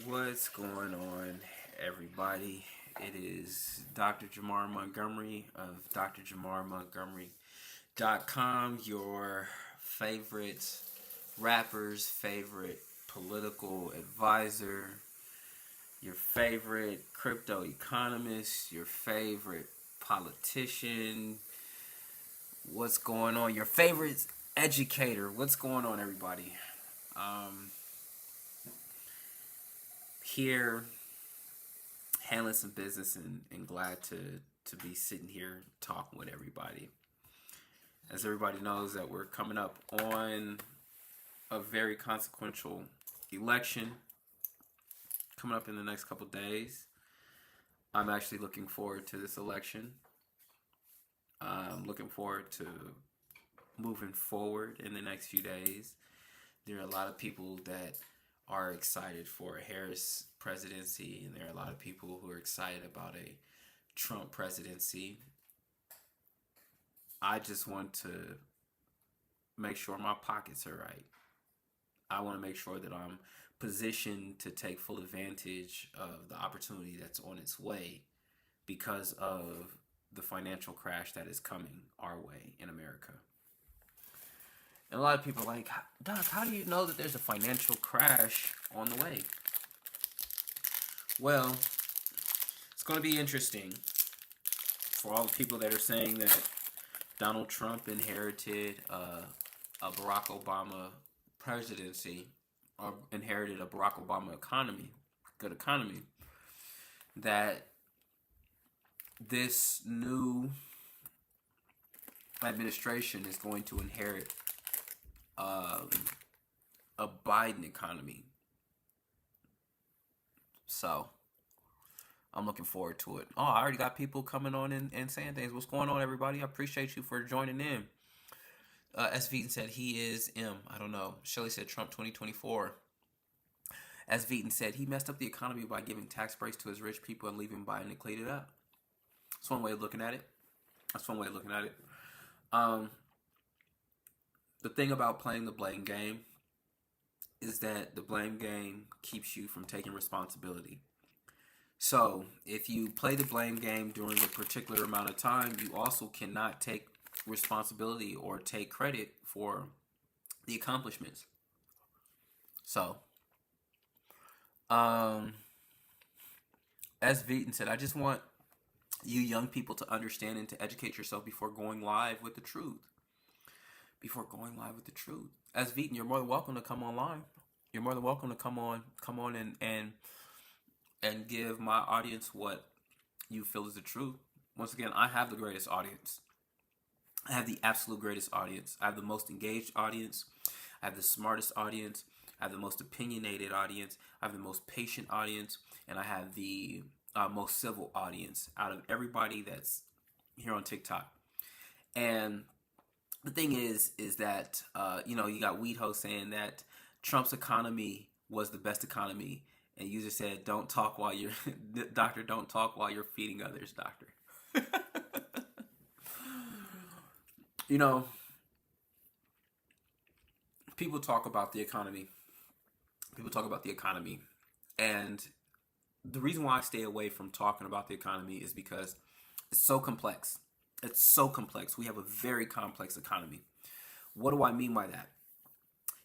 What's going on, everybody? It is Dr. Jamar Montgomery of drjamarmontgomery.com, your favorite rapper's favorite political advisor, your favorite crypto economist, your favorite politician. What's going on? Your favorite educator. What's going on, everybody? Um, Here handling some business and glad to be sitting here talking with everybody. As everybody knows that we're coming up on a very consequential election coming up in the next couple days. I'm actually looking forward to this election. I'm looking forward to moving forward in the next few days. There are a lot of people that are excited for a Harris presidency, and there are a lot of people who are excited about a Trump presidency. I just want to make sure my pockets are right. I want to make sure that I'm positioned to take full advantage of the opportunity that's on its way because of the financial crash that is coming our way in America. And a lot of people are like, Doc, how do you know that there's a financial crash on the way? Well, it's going to be interesting for all the people that are saying that Donald Trump inherited a Barack Obama presidency or inherited a Barack Obama good economy, that this new administration is going to inherit a Biden economy. So I'm looking forward to it. Oh, I already got people coming on and saying things. What's going on, everybody? I appreciate you for joining in. S. Veton said he is M. I don't know. Shelly said Trump 2024. As Veton said, he messed up the economy by giving tax breaks to his rich people and leaving Biden to clean it up. That's one way of looking at it. The thing about playing the blame game is that the blame game keeps you from taking responsibility. So if you play the blame game during a particular amount of time, you also cannot take responsibility or take credit for the accomplishments. So, as Veton said, I just want you young people to understand and to educate yourself before going live with the truth. As Veton, you're more than welcome to come online. You're more than welcome to come on and give my audience what you feel is the truth. Once again, I have the greatest audience. I have the absolute greatest audience. I have the most engaged audience. I have the smartest audience. I have the most opinionated audience. I have the most patient audience. And I have the most civil audience out of everybody that's here on TikTok. And the thing is that, you got Weedho saying that Trump's economy was the best economy. And user said, don't talk while you're, doctor, don't talk while you're feeding others, doctor. People talk about the economy. And the reason why I stay away from talking about the economy is because it's so complex. We have a very complex economy. What do I mean by that?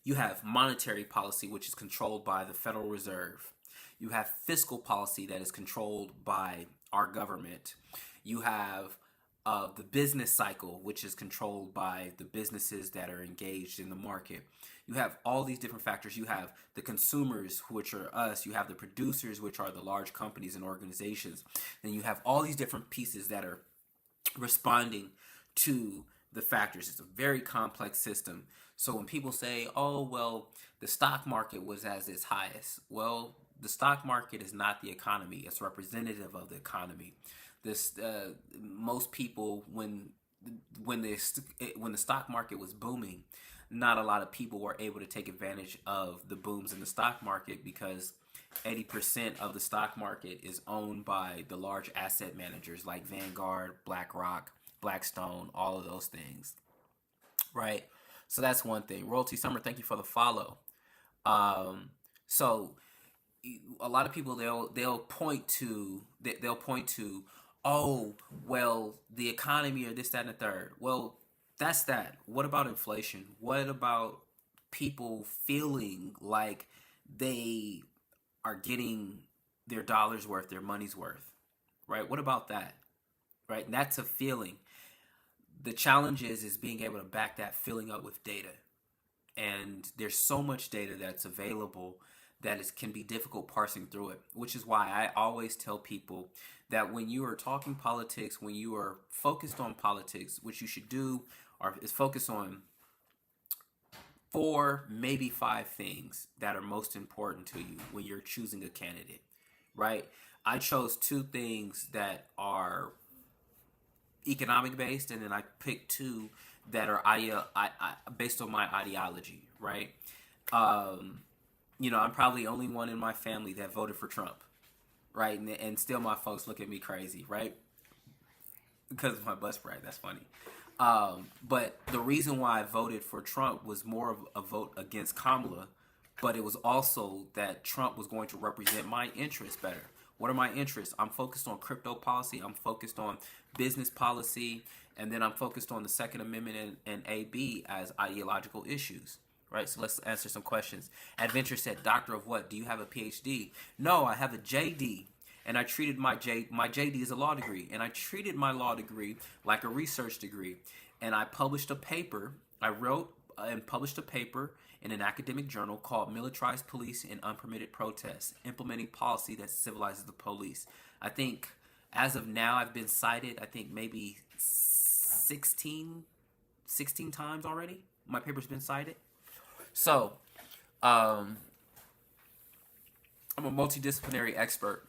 You have monetary policy, which is controlled by the Federal Reserve. You have fiscal policy that is controlled by our government. You have the business cycle, which is controlled by the businesses that are engaged in the market. You have all these different factors. You have the consumers, which are us. You have the producers, which are the large companies and organizations. And you have all these different pieces that are responding to the factors. It's a very complex system. So when people say, oh, well, the stock market was at its highest. Well, the stock market is not the economy. It's representative of the economy. Most people, when the stock market was booming, not a lot of people were able to take advantage of the booms in the stock market because 80% of the stock market is owned by the large asset managers like Vanguard, BlackRock, Blackstone, all of those things, right? So that's one thing. Royalty Summer, thank you for the follow. So a lot of people they'll point to oh well the economy or this that and the third. Well, that's that. What about inflation? What about people feeling like they are getting their dollars worth, their money's worth, right? What about that, right? And that's a feeling. The challenge is being able to back that feeling up with data, and there's so much data that's available that it can be difficult parsing through it, which is why I always tell people that when you are talking politics, when you are focused on politics, what you should do is focus on four, maybe five things that are most important to you when you're choosing a candidate, right? I chose two things that are economic based, and then I picked two that are based on my ideology, right? Um, I'm probably the only one in my family that voted for Trump, right? And still my folks look at me crazy, right? Because of my bus brag. That's funny. But the reason why I voted for Trump was more of a vote against Kamala, but it was also that Trump was going to represent my interests better. What are my interests? I'm focused on crypto policy. I'm focused on business policy. And then I'm focused on the Second Amendment and AB as ideological issues. Right, so let's answer some questions. Adventure said, "Doctor of what? Do you have a PhD?" No, I have a JD, and I treated my JD is a law degree, and I treated my law degree like a research degree, and I published a paper. I wrote and published a paper in an academic journal called "Militarized Police and Unpermitted Protests: Implementing Policy That Civilizes the Police." I think as of now, I've been cited. I think maybe 16 times already. My paper's been cited. So, I'm a multidisciplinary expert.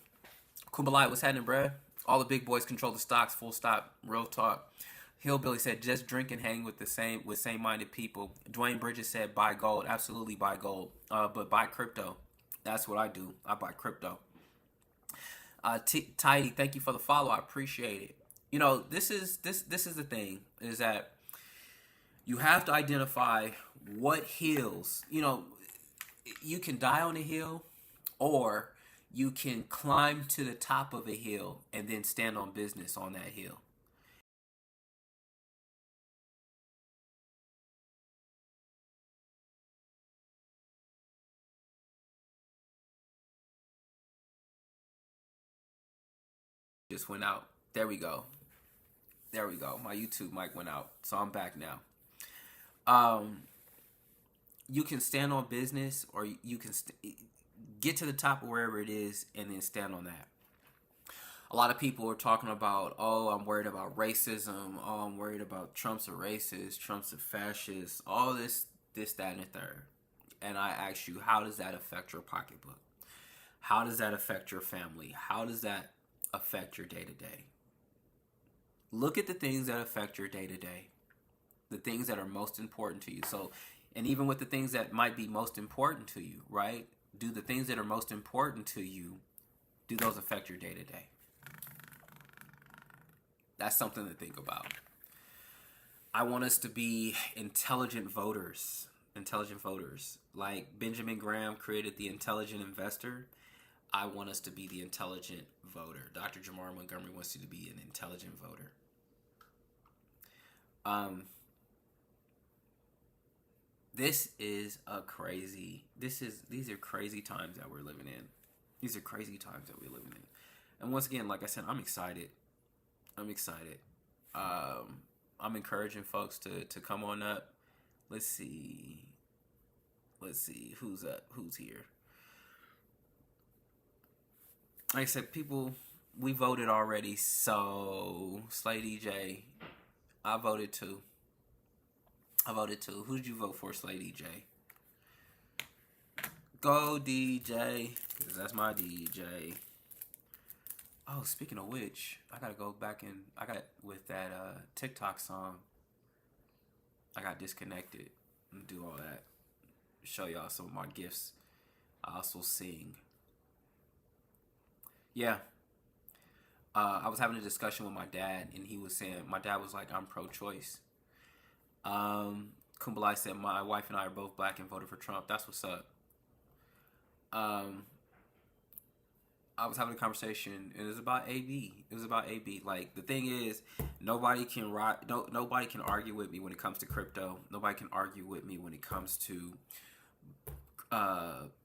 Kumbalai, what's happening, bruh? All the big boys control the stocks. Full stop. Real talk. Hillbilly said, just drink and hang with same-minded people. Dwayne Bridges said, buy gold. Absolutely buy gold. But buy crypto. That's what I do. I buy crypto. Tidy, thank you for the follow. I appreciate it. This is the thing, is that you have to identify what hills. You can die on a hill, or you can climb to the top of a hill and then stand on business on that hill. Just went out. There we go. There we go. My YouTube mic went out, so I'm back now. You can stand on business, or you can get to the top of wherever it is and then stand on that. A lot of people are talking about, oh, I'm worried about racism. Oh, I'm worried about Trump's a racist. Trump's a fascist. All this, that, and the third. And I ask you, how does that affect your pocketbook? How does that affect your family? How does that affect your day to day? Look at the things that affect your day to day, the things that are most important to you. So, and even with the things that might be most important to you, right? Do the things that are most important to you, do those affect your day to day? That's something to think about. I want us to be intelligent voters. Intelligent voters. Like Benjamin Graham created the intelligent investor. I want us to be the intelligent voter. Dr. Jamar Montgomery wants you to be an intelligent voter. These are crazy times that we're living in. These are crazy times that we're living in. And once again, like I said, I'm excited. I'm encouraging folks to come on up. Let's see who's up, who's here. Like I said, we voted already, so Slay DJ, I voted too. Who did you vote for, Slay DJ? Go DJ, because that's my DJ. Oh, speaking of which, I gotta go back and with that TikTok song. I got disconnected and do all that. Show y'all some of my gifts. I also sing. Yeah. I was having a discussion with my dad, and he was saying, my dad was like, I'm pro-choice. Kumbalai said, my wife and I are both black and voted for Trump. That's what's up. I was having a conversation, and it was about AB. It was about AB. Like, the thing is, nobody can nobody can argue with me when it comes to crypto. Nobody can argue with me when it comes to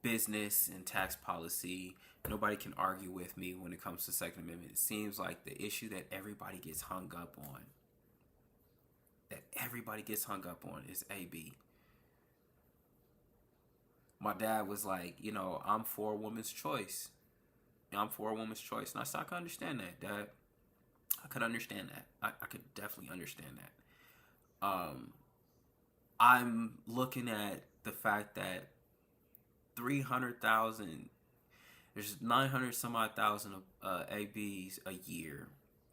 business and tax policy. Nobody can argue with me when it comes to Second Amendment. It seems like the issue that everybody gets hung up on, is AB. My dad was like, I'm for a woman's choice. I'm for a woman's choice. And I said, I can understand that, Dad. I could understand that. I could definitely understand that. I'm looking at the fact that 300,000, there's 900 some odd thousand ABs a year,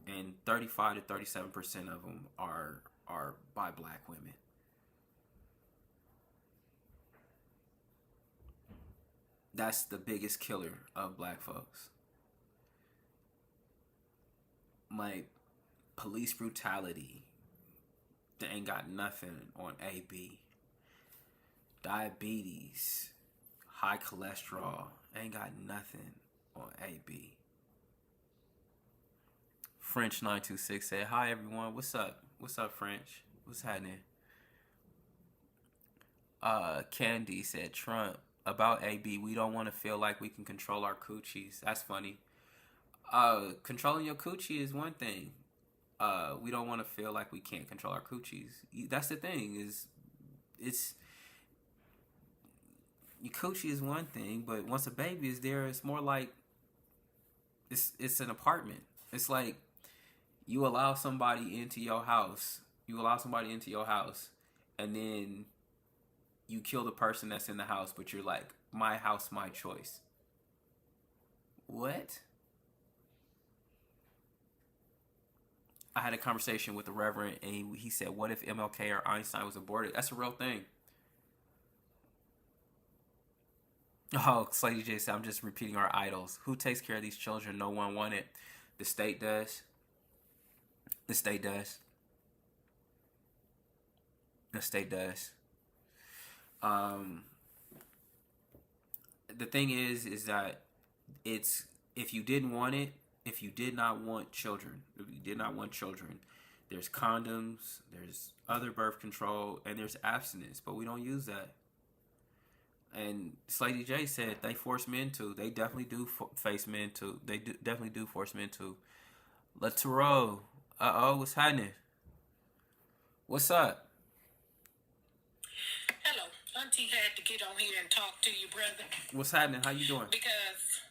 and 35 to 37% of them are by black women. That's the biggest killer of black folks. Like, police brutality, they ain't got nothing on AB. Diabetes, high cholesterol, ain't got nothing on AB. French 926 said, "Hi everyone, what's up? What's up, French? What's happening?" Candy said, "Trump, about AB, we don't want to feel like we can control our coochies." That's funny. Controlling your coochie is one thing. We don't want to feel like we can't control our coochies. That's the thing, it's your coochie is one thing, but once a baby is there, it's more like it's an apartment. It's like you allow somebody into your house. And then you kill the person that's in the house, but you're like, my house, my choice. What? I had a conversation with the Reverend, and he said, what if MLK or Einstein was aborted? That's a real thing. Oh, Slady J said, I'm just repeating our idols. Who takes care of these children no one wanted? The state does. The state does. The state does. The thing is that it's, if you did not want children, there's condoms, there's other birth control, and there's abstinence, but we don't use that. And Slady J said they force men to. They definitely do face men to. They definitely do force men to. Latero, what's happening? What's up? Hello, Auntie had to get on here and talk to you, brother. What's happening? How you doing? Because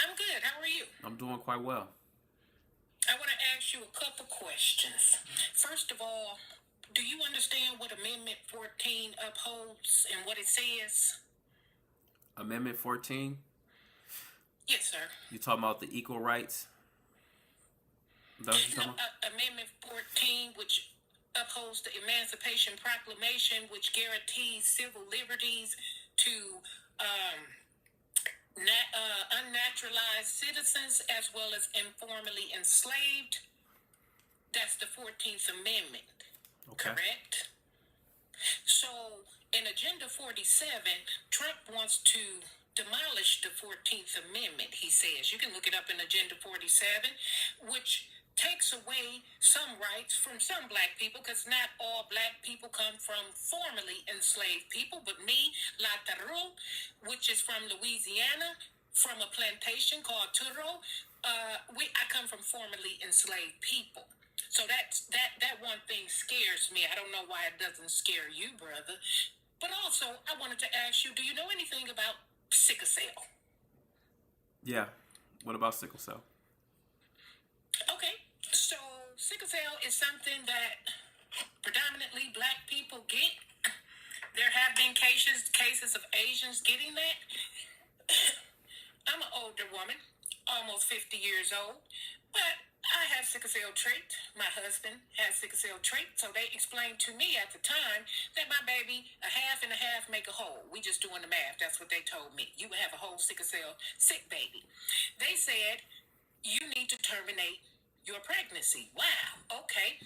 I'm good. How are you? I'm doing quite well. I want to ask you a couple questions. First of all, do you understand what Amendment 14 upholds and what it says? Amendment 14? Yes, sir. You talking about the equal rights? Amendment 14, which upholds the Emancipation Proclamation, which guarantees civil liberties to unnaturalized citizens as well as informally enslaved. That's the 14th Amendment. Okay. Correct? So, in Agenda 47, Trump wants to demolish the 14th Amendment, he says. You can look it up in Agenda 47, which takes away some rights from some black people, because not all black people come from formerly enslaved people, but me, Latero, which is from Louisiana, from a plantation called Turo, I come from formerly enslaved people. So that one thing scares me. I don't know why it doesn't scare you, brother. But also, I wanted to ask you, do you know anything about sickle cell? Yeah. What about sickle cell? Okay. So sickle cell is something that predominantly black people get. There have been cases of Asians getting that. I'm an older woman, almost 50 years old, but I have sickle cell trait. My husband has sickle cell trait, so they explained to me at the time that my baby, a half and a half make a whole. We just doing the math. That's what they told me. You would have a whole sickle cell sick baby. They said, you need to terminate your pregnancy. Wow, okay.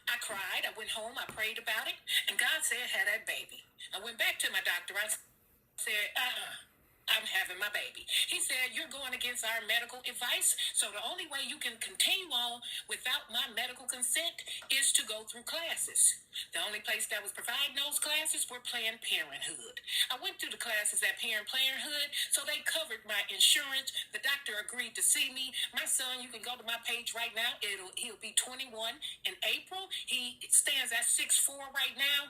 I cried. I went home. I prayed about it, and God said, have that baby. I went back to my doctor. I said, I'm having my baby. He said, you're going against our medical advice. So the only way you can continue on without my medical consent is to go through classes. The only place that was providing those classes were Planned Parenthood. I went through the classes at Planned Parenthood, so they covered my insurance. The doctor agreed to see me. My son, you can go to my page right now. He'll be 21 in April. He stands at 6'4" right now.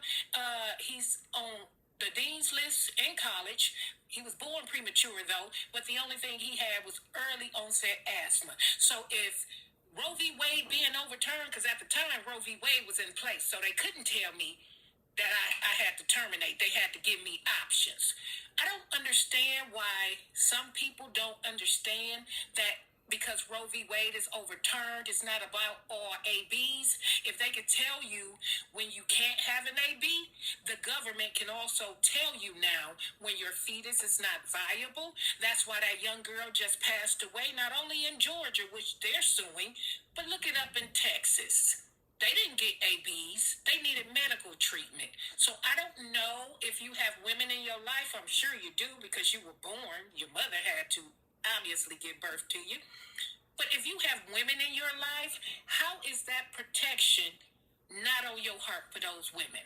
He's on the dean's list in college. He was born premature, though, but the only thing he had was early onset asthma. So if Roe v. Wade being overturned, because at the time Roe v. Wade was in place, so they couldn't tell me that I had to terminate. They had to give me options. I don't understand why some people don't understand that because Roe v. Wade is overturned, it's not about all ABs. If they could tell you when you can't have an AB, the government can also tell you now when your fetus is not viable. That's why that young girl just passed away, not only in Georgia, which they're suing, but look it up in Texas. They didn't get ABs. They needed medical treatment. So I don't know if you have women in your life. I'm sure you do because you were born. Your mother had to obviously give birth to you. But if you have women in your life, how is that protection not on your heart for those women?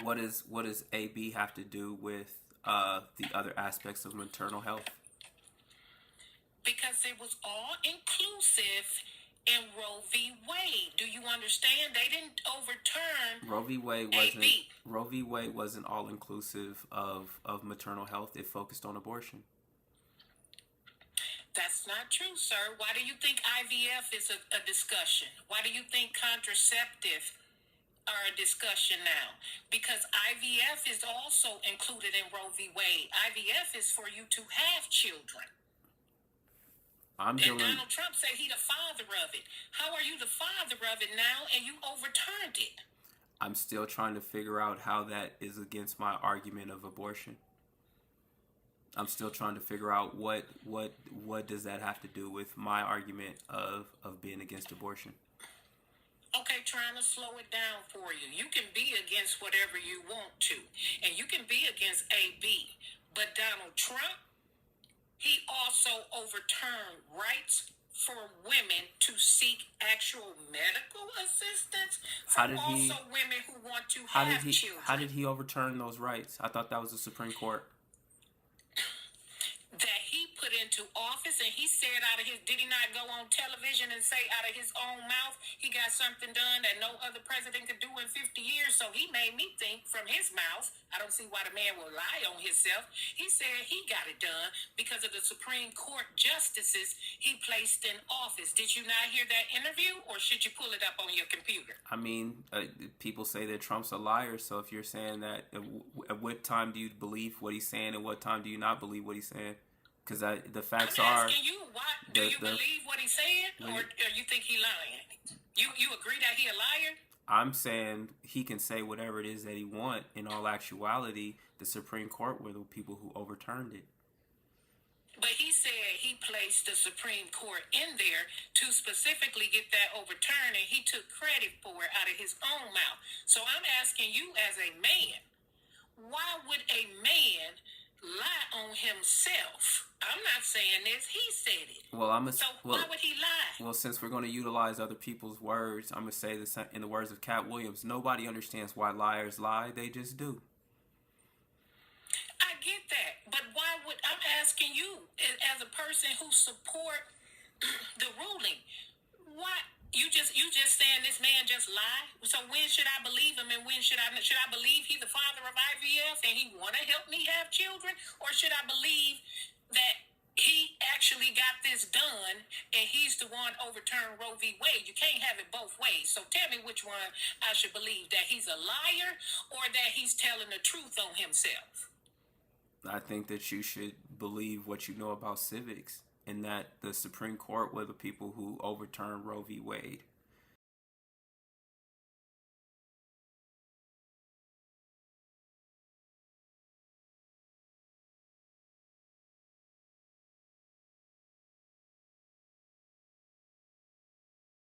What does AB have to do with the other aspects of maternal health? Because it was all inclusive in Roe v. Wade. Do you understand? They didn't overturn Roe v. Wade wasn't all inclusive of maternal health. It focused on abortion. That's not true, sir. Why do you think IVF is a discussion? Why do you think contraceptive are a discussion now? Because IVF is also included in Roe v. Wade. IVF is for you to have children. And Donald Trump said he the father of it. How are you the father of it now and you overturned it? I'm still trying to figure out how that is against my argument of abortion. I'm still trying to figure out what does that have to do with my argument of being against abortion. Okay, trying to slow it down for you. You can be against whatever you want to, and you can be against AB. But Donald Trump, he also overturned rights for women to seek actual medical assistance for women who want to have children. How did he overturn those rights? I thought that was the Supreme Court. That he put into office, and he said did he not go on television and say out of his own mouth he got something done that no other president could do in 50 years? So he made me think from his mouth, I don't see why the man will lie on himself. He said he got it done because of the Supreme Court justices he placed in office. Did you not hear that interview, or should you pull it up on your computer? I mean, people say that Trump's a liar, so if you're saying that, at what time do you believe what he's saying and what time do you not believe what he's saying? Because the facts are. I'm asking you, do you believe what he's saying, or you think he's lying? You agree that he's a liar? I'm saying he can say whatever it is that he wants. In all actuality, the Supreme Court were the people who overturned it. But he said he placed the Supreme Court in there to specifically get that overturned, and he took credit for it out of his own mouth. So I'm asking you as a man, why would a man lie on himself? I'm not saying this. He said it. Why would he lie? Well, since we're going to utilize other people's words, I'm going to say this in the words of Cat Williams. Nobody understands why liars lie. They just do. I get that. But why would... I'm asking you, as a person who support the ruling, why... You just saying this man just lied? So when should I believe him, and when should I believe he's the father of IVF and he want to help me have children? Or should I believe that he actually got this done and he's the one overturned Roe v. Wade? You can't have it both ways. So tell me which one I should believe, that he's a liar or that he's telling the truth on himself. I think that you should believe what you know about civics, and that the Supreme Court were the people who overturned Roe v. Wade.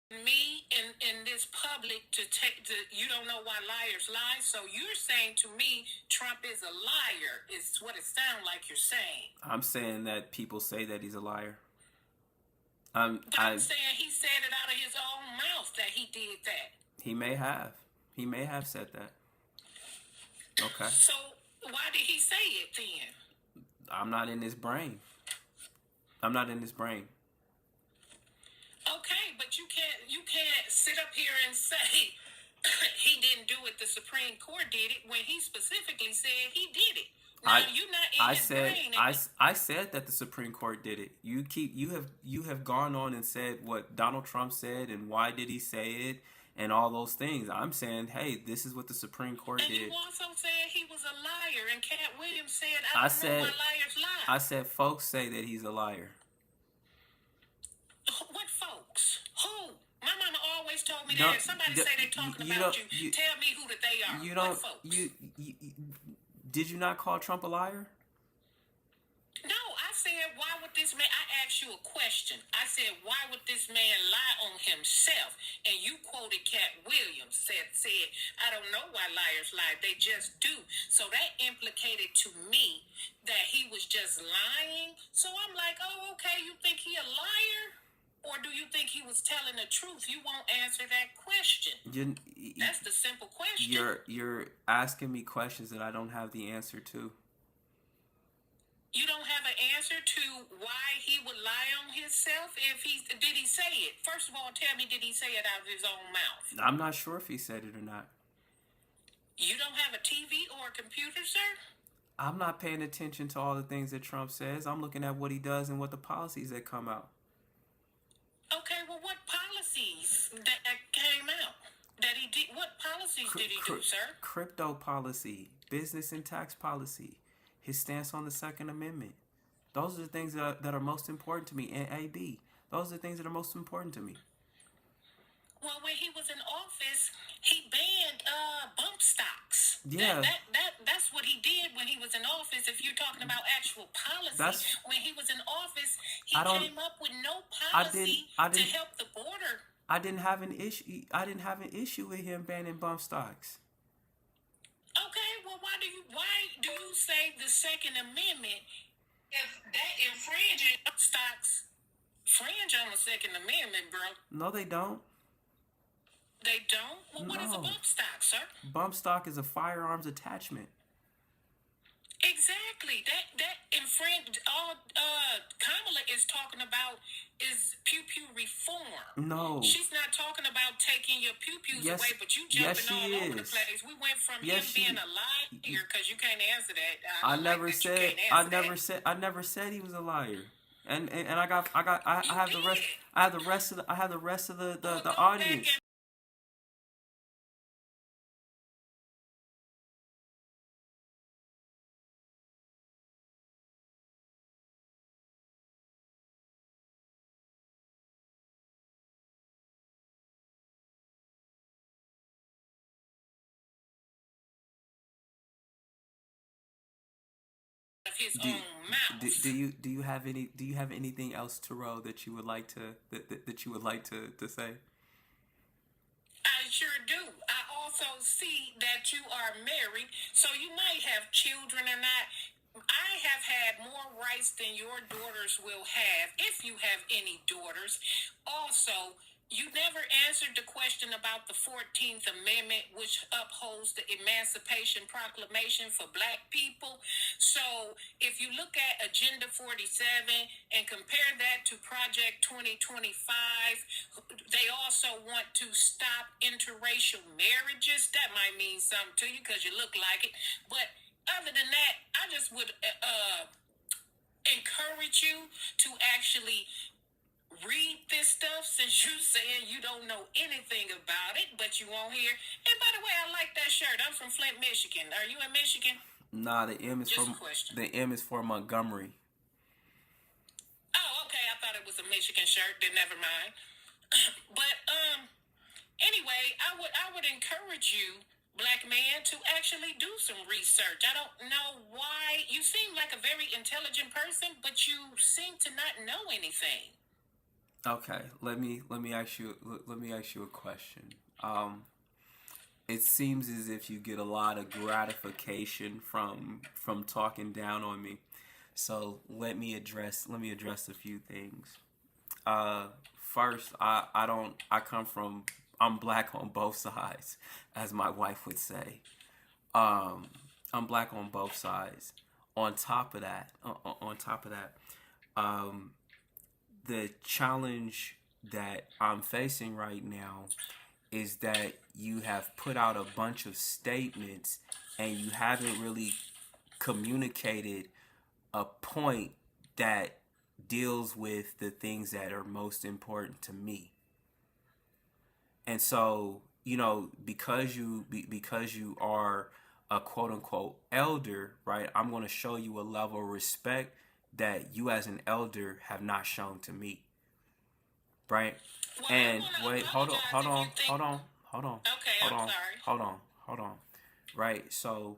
me in this public to take to you don't know why liars lie. So you're saying to me Trump is a liar is what it sounds like you're saying. I'm saying that people say that he's a liar. I'm saying he said it out of his own mouth that he did that. He may have said that. Okay. So why did he say it then? I'm not in his brain. Okay, but you can't sit up here and say he didn't do it. The Supreme Court did it when he specifically said he did it. Now you're not in his brain. I said that the Supreme Court did it. You have gone on and said what Donald Trump said and why did he say it and all those things. I'm saying, hey, this is what the Supreme Court did. And you also said he was a liar, and Cat Williams said, I don't know why liars lie. I said folks say that he's a liar. What folks? Who? My mama always told me that. If somebody say they talking about you, tell me who that they are. What folks? Did you not call Trump a liar? No, I said, why would this man, I asked you a question. I said, why would this man lie on himself? And you quoted Cat Williams, said, I don't know why liars lie. They just do. So that implicated to me that he was just lying. So I'm like, oh, okay, you think he a liar? Or do you think he was telling the truth? You won't answer that question. That's the simple question. You're asking me questions that I don't have the answer to. You don't have an answer to why he would lie on himself? Did he say it? First of all, tell me, did he say it out of his own mouth? I'm not sure if he said it or not. You don't have a TV or a computer, sir? I'm not paying attention to all the things that Trump says. I'm looking at what he does and what the policies that come out. Okay, well, what policies that came out that he did? What policies did he do, sir? Crypto policy, business and tax policy, his stance on the Second Amendment. Those are the things that are most important to me. And AB, those are the things that are most important to me. Well, when he was in office, he banned bump stocks. Yeah. That's what he did when he was in office. If you're talking about actual policy, when he was in office, he came up with no policy to help the border. I didn't have an issue with him banning bump stocks. Okay, well, why do you say the Second Amendment? If that infringes stocks, infringe on the Second Amendment, bro? No, they don't. They don't? Well, what is a bump stock, sir? Bump stock is a firearms attachment. Exactly. That infringed. All Kamala is talking about is pew pew reform. No. She's not talking about taking your pew pews away, but you jumping all over the place. We went from him being a liar because you can't answer that. I never said he was a liar. And I have the rest of the audience. His own mouth. Do you have anything else, Terrell, that you would like to say? I sure do. I also see that you are married, so you might have children or not. I have had more rights than your daughters will have, if you have any daughters. Also, you never answered the question about the 14th Amendment, which upholds the Emancipation Proclamation for Black people. So if you look at Agenda 47 and compare that to Project 2025, they also want to stop interracial marriages. That might mean something to you because you look like it. But other than that, I just would encourage you to actually read this stuff, since you saying you don't know anything about it, but you won't hear. And by the way, I like that shirt. I'm from Flint, Michigan. Are you in Michigan? Nah, the M is for Montgomery. Oh, okay. I thought it was a Michigan shirt. Then never mind. But anyway, I would encourage you, Black man, to actually do some research. I don't know why you seem like a very intelligent person, but you seem to not know anything. Okay, let me ask you a question. Um, it seems as if you get a lot of gratification from talking down on me. So let me address a few things. Uh, First, I don't I come from I'm black on both sides, as my wife would say. Um, I'm black on both sides. On top of that, um, the challenge that I'm facing right now is that you have put out a bunch of statements and you haven't really communicated a point that deals with the things that are most important to me. And so, because you are a quote unquote elder, right? I'm going to show you a level of respect that you as an elder have not shown to me, right? Well, I And want to wait, apologize if you think. hold on, Okay, hold I'm on, sorry. hold on. Right? So,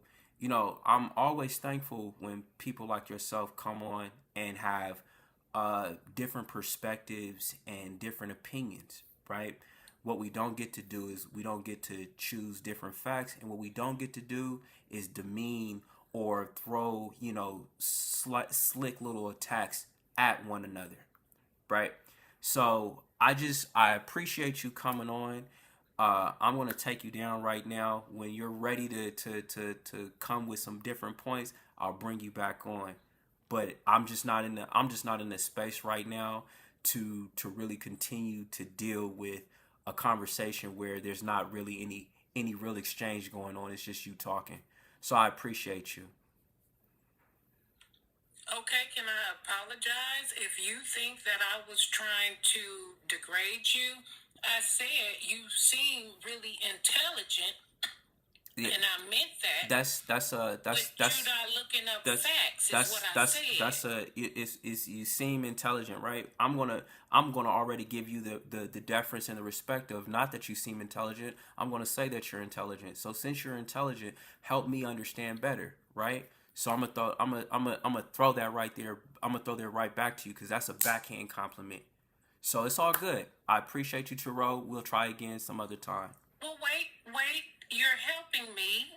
I'm always thankful when people like yourself come on and have different perspectives and different opinions, right? What we don't get to do is we don't get to choose different facts, and what we don't get to do is demean or throw, slick little attacks at one another, right? So I appreciate you coming on. I'm gonna take you down right now. When you're ready to come with some different points, I'll bring you back on. But I'm just not in the space right now to really continue to deal with a conversation where there's not really any real exchange going on. It's just you talking. So I appreciate you. Okay, can I apologize if you think that I was trying to degrade you? I said you seem really intelligent, Yeah, and I meant that, but you're not looking up that's facts, is what I said. that's a it's you seem intelligent, right? I'm gonna already give you the deference and the respect of, not that you seem intelligent. I'm gonna say that you're intelligent. So since you're intelligent, help me understand better, right? So I'm gonna throw that right there. I'm gonna throw that right back to you because that's a backhand compliment. So it's all good. I appreciate you, Taro. We'll try again some other time. Well, wait, you're helping me.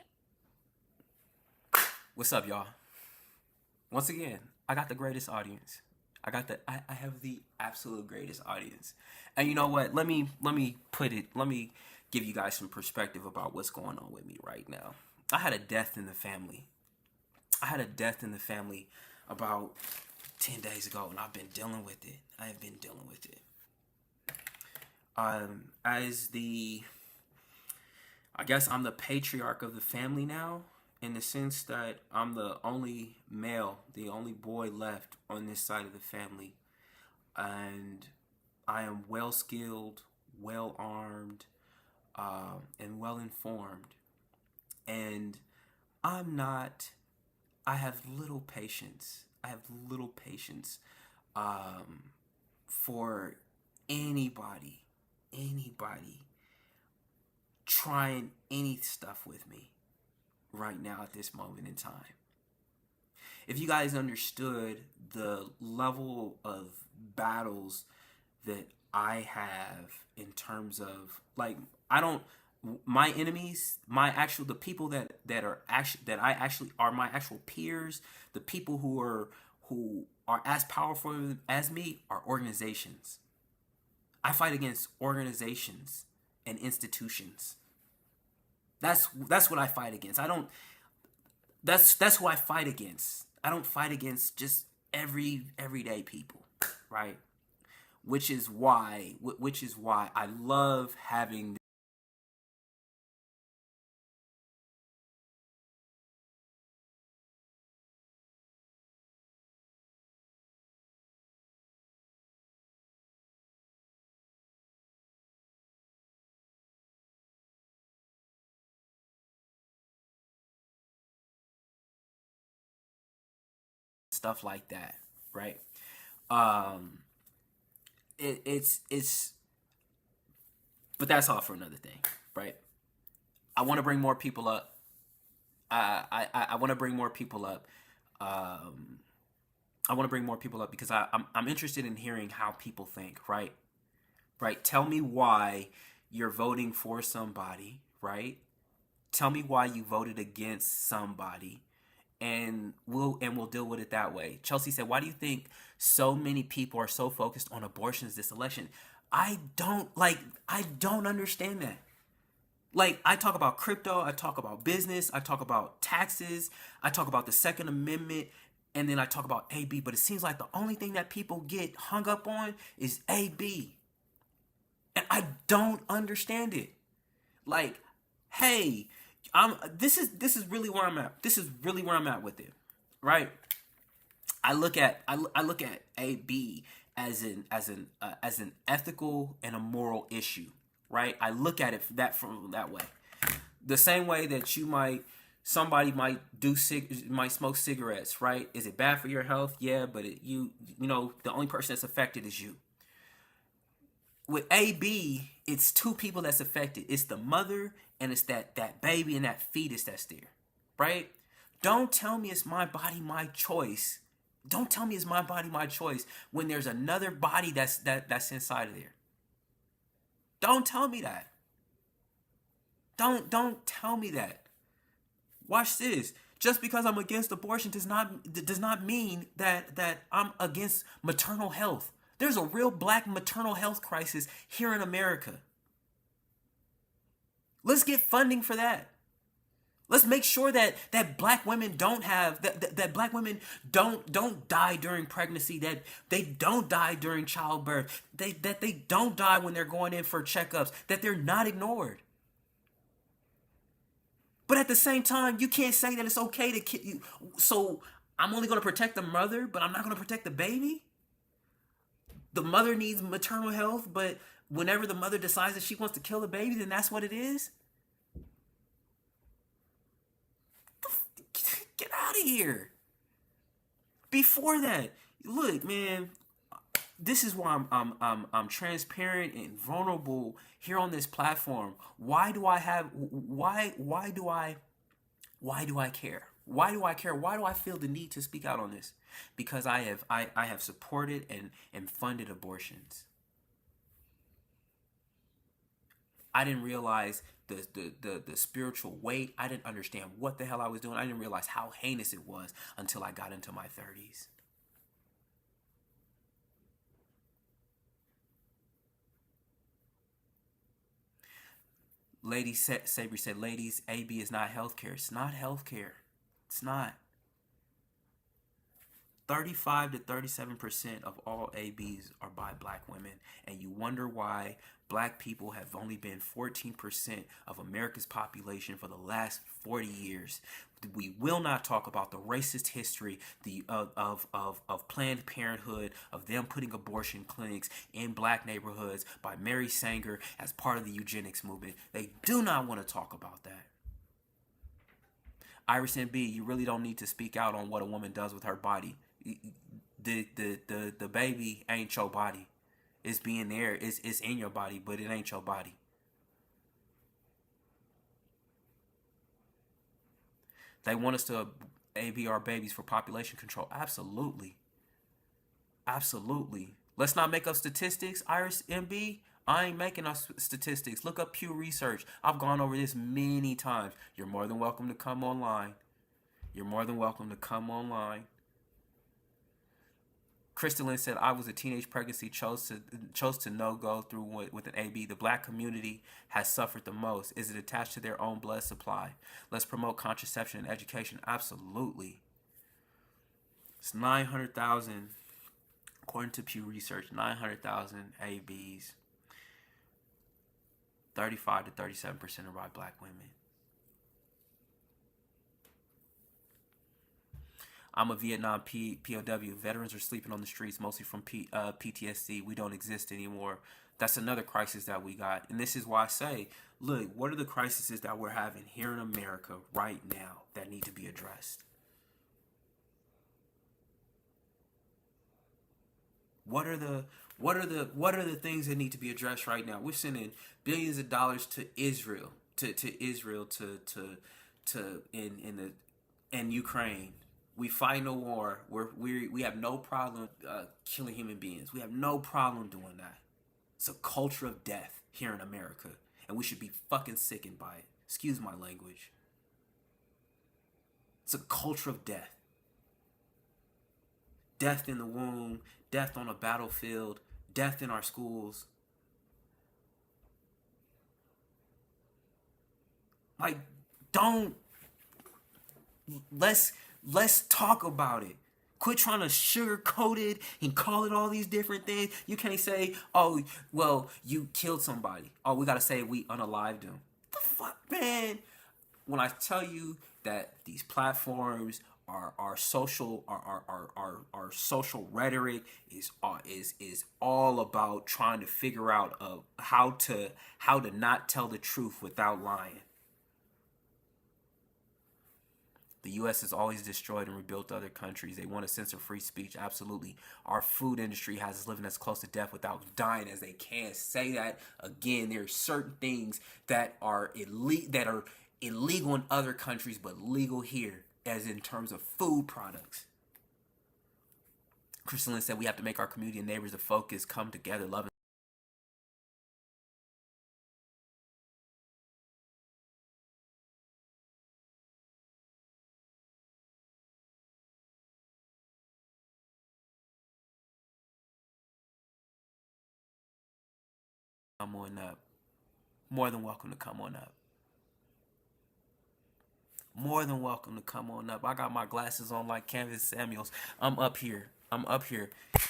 What's up, y'all? Once again, I got the greatest audience. I have the absolute greatest audience. And you know what? Let me give you guys some perspective about what's going on with me right now. I had a death in the family. I had a death in the family about 10 days ago, and I've been dealing with it. I have been dealing with it. As the I guess I'm the patriarch of the family now, in the sense that I'm the only male, the only boy left on this side of the family. And I am well skilled, well armed, and well informed. And I'm not, I have little patience. I have little patience um, for anybody trying any stuff with me right now at this moment in time. If you guys understood the level of battles that I have in terms of, like, I don't my enemies, the people that are actually that I actually are my actual peers, the people who are as powerful as me are organizations. I fight against organizations and institutions. That's what I fight against. I don't that's who I fight against. I don't fight against just everyday people, right? Which is why I love having stuff like that, right? Um, it's but that's all for another thing, right? I want to bring more people up. I want to bring more people up. Um, I want to bring more people up because I'm interested in hearing how people think, right? Right? Tell me why you're voting for somebody, right? Tell me why you voted against somebody, and we'll deal with it that way. Chelsea said, "Why do you think so many people are so focused on abortions this election?" I don't understand that. Like, I talk about crypto, I talk about business, I talk about taxes, I talk about the Second Amendment, and then I talk about AB, but it seems like the only thing that people get hung up on is AB. And I don't understand it. Like, hey, this is really where I'm at. This is really where I'm at with it. Right? I look at AB as an ethical and a moral issue, right? I look at it from that way. The same way that somebody might might smoke cigarettes, right? Is it bad for your health? Yeah, but the only person that's affected is you. With AB, it's two people that's affected. It's the mother and it's that baby and that fetus that's there, right? Don't tell me it's my body, my choice. Don't tell me it's my body, my choice when there's another body that's inside of there. Don't tell me that. Don't tell me that. Watch this. Just because I'm against abortion does not mean that I'm against maternal health. There's a real black maternal health crisis here in America. Let's get funding for that. Let's make sure that black women that black women don't die during pregnancy, that they don't die during childbirth, that they don't die when they're going in for checkups, that they're not ignored. But at the same time, you can't say that it's okay to kill you. So I'm only going to protect the mother, but I'm not going to protect the baby? The mother needs maternal health, but whenever the mother decides that she wants to kill the baby, then that's what it is? Get out of here. Before that, look, man, this is why I'm transparent and vulnerable here on this platform. Why do I care? Why do I care? Why do I feel the need to speak out on this? Because I have supported and funded abortions. I didn't realize the spiritual weight. I didn't understand what the hell I was doing. I didn't realize how heinous it was until I got into my 30s. Lady Sabri said, ladies, AB is not healthcare. It's not healthcare. It's not. 35 to 37% of all ABs are by black women, and you wonder why black people have only been 14% of America's population for the last 40 years. We will not talk about the racist history of Planned Parenthood, of them putting abortion clinics in black neighborhoods by Mary Sanger as part of the eugenics movement. They do not want to talk about that. Iris MB, you really don't need to speak out on what a woman does with her body. The baby ain't your body. It's being there. It's in your body, but it ain't your body. They want us to AB our babies for population control. Absolutely. Absolutely. Let's not make up statistics. Iris MB, I ain't making up statistics. Look up Pew Research. I've gone over this many times. You're more than welcome to come online. You're more than welcome to come online. Crystalline said, I was a teenage pregnancy, chose to no go through with an AB. The black community has suffered the most. Is it attached to their own blood supply? Let's promote contraception and education. Absolutely. It's 900,000, according to Pew Research, 900,000 ABs. 35 to 37% are by black women. I'm a Vietnam POW. Veterans are sleeping on the streets, mostly from PTSD. We don't exist anymore. That's another crisis that we got. And this is why I say, look, what are the crises that we're having here in America right now that need to be addressed? What are the things that need to be addressed right now? We're sending billions of dollars to Israel, to Israel, in Ukraine. We fight no war. We have no problem killing human beings. We have no problem doing that. It's a culture of death here in America, and we should be fucking sickened by it. Excuse my language. It's a culture of death. Death in the womb, death on a battlefield, death in our schools. Like, don't. Let's talk about it. Quit trying to sugarcoat it and call it all these different things. You can't say, oh, well, you killed somebody. Oh, we gotta say we unalived them. The fuck, man? When I tell you that these platforms our social social rhetoric is all about trying to figure out how to not tell the truth without lying. The U.S. has always destroyed and rebuilt other countries. They want to censor free speech. Absolutely. Our food industry has us living as close to death without dying as they can. Say that again. There are certain things that are illegal in other countries, but legal here, as in terms of food products. Crystalline said we have to make our community and neighbors the focus, come together, love. Come on up. More than welcome to come on up. More than welcome to come on up. I got my glasses on like Canvas Samuels. I'm up here.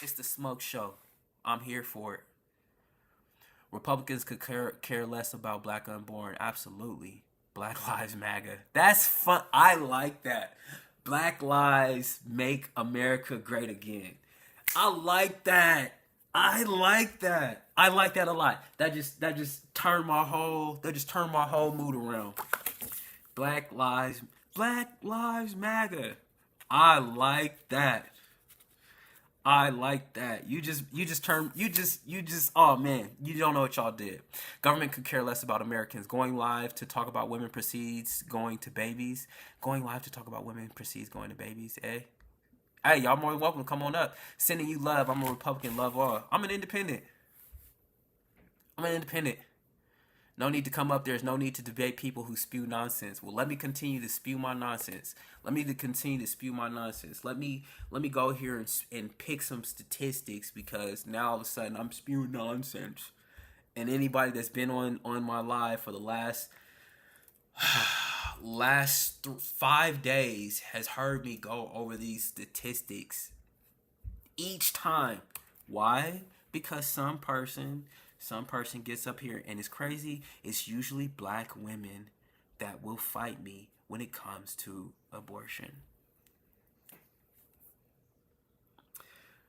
It's the Smoke Show. I'm here for it. Republicans could care less about black unborn. Absolutely. Black Lives MAGA. That's fun. I like that. Black Lives Make America Great Again. I like that. I like that a lot. That just turned my whole mood around. Black Lives MAGA. I like that. Oh man, you don't know what y'all did. Government could care less about Americans. Going live to talk about women precedes going to babies. Going live to talk about women precedes going to babies, eh? Hey, y'all more than welcome to come on up. Sending you love. I'm a Republican, love all. I'm an independent. No need to come up. There's no need to debate people who spew nonsense. Well, let me continue to spew my nonsense. Let me go here and pick some statistics, because now all of a sudden I'm spewing nonsense. And anybody that's been on my live for the last 5 days has heard me go over these statistics each time. Why? Because some person gets up here, and it's crazy. It's usually black women that will fight me when it comes to abortion.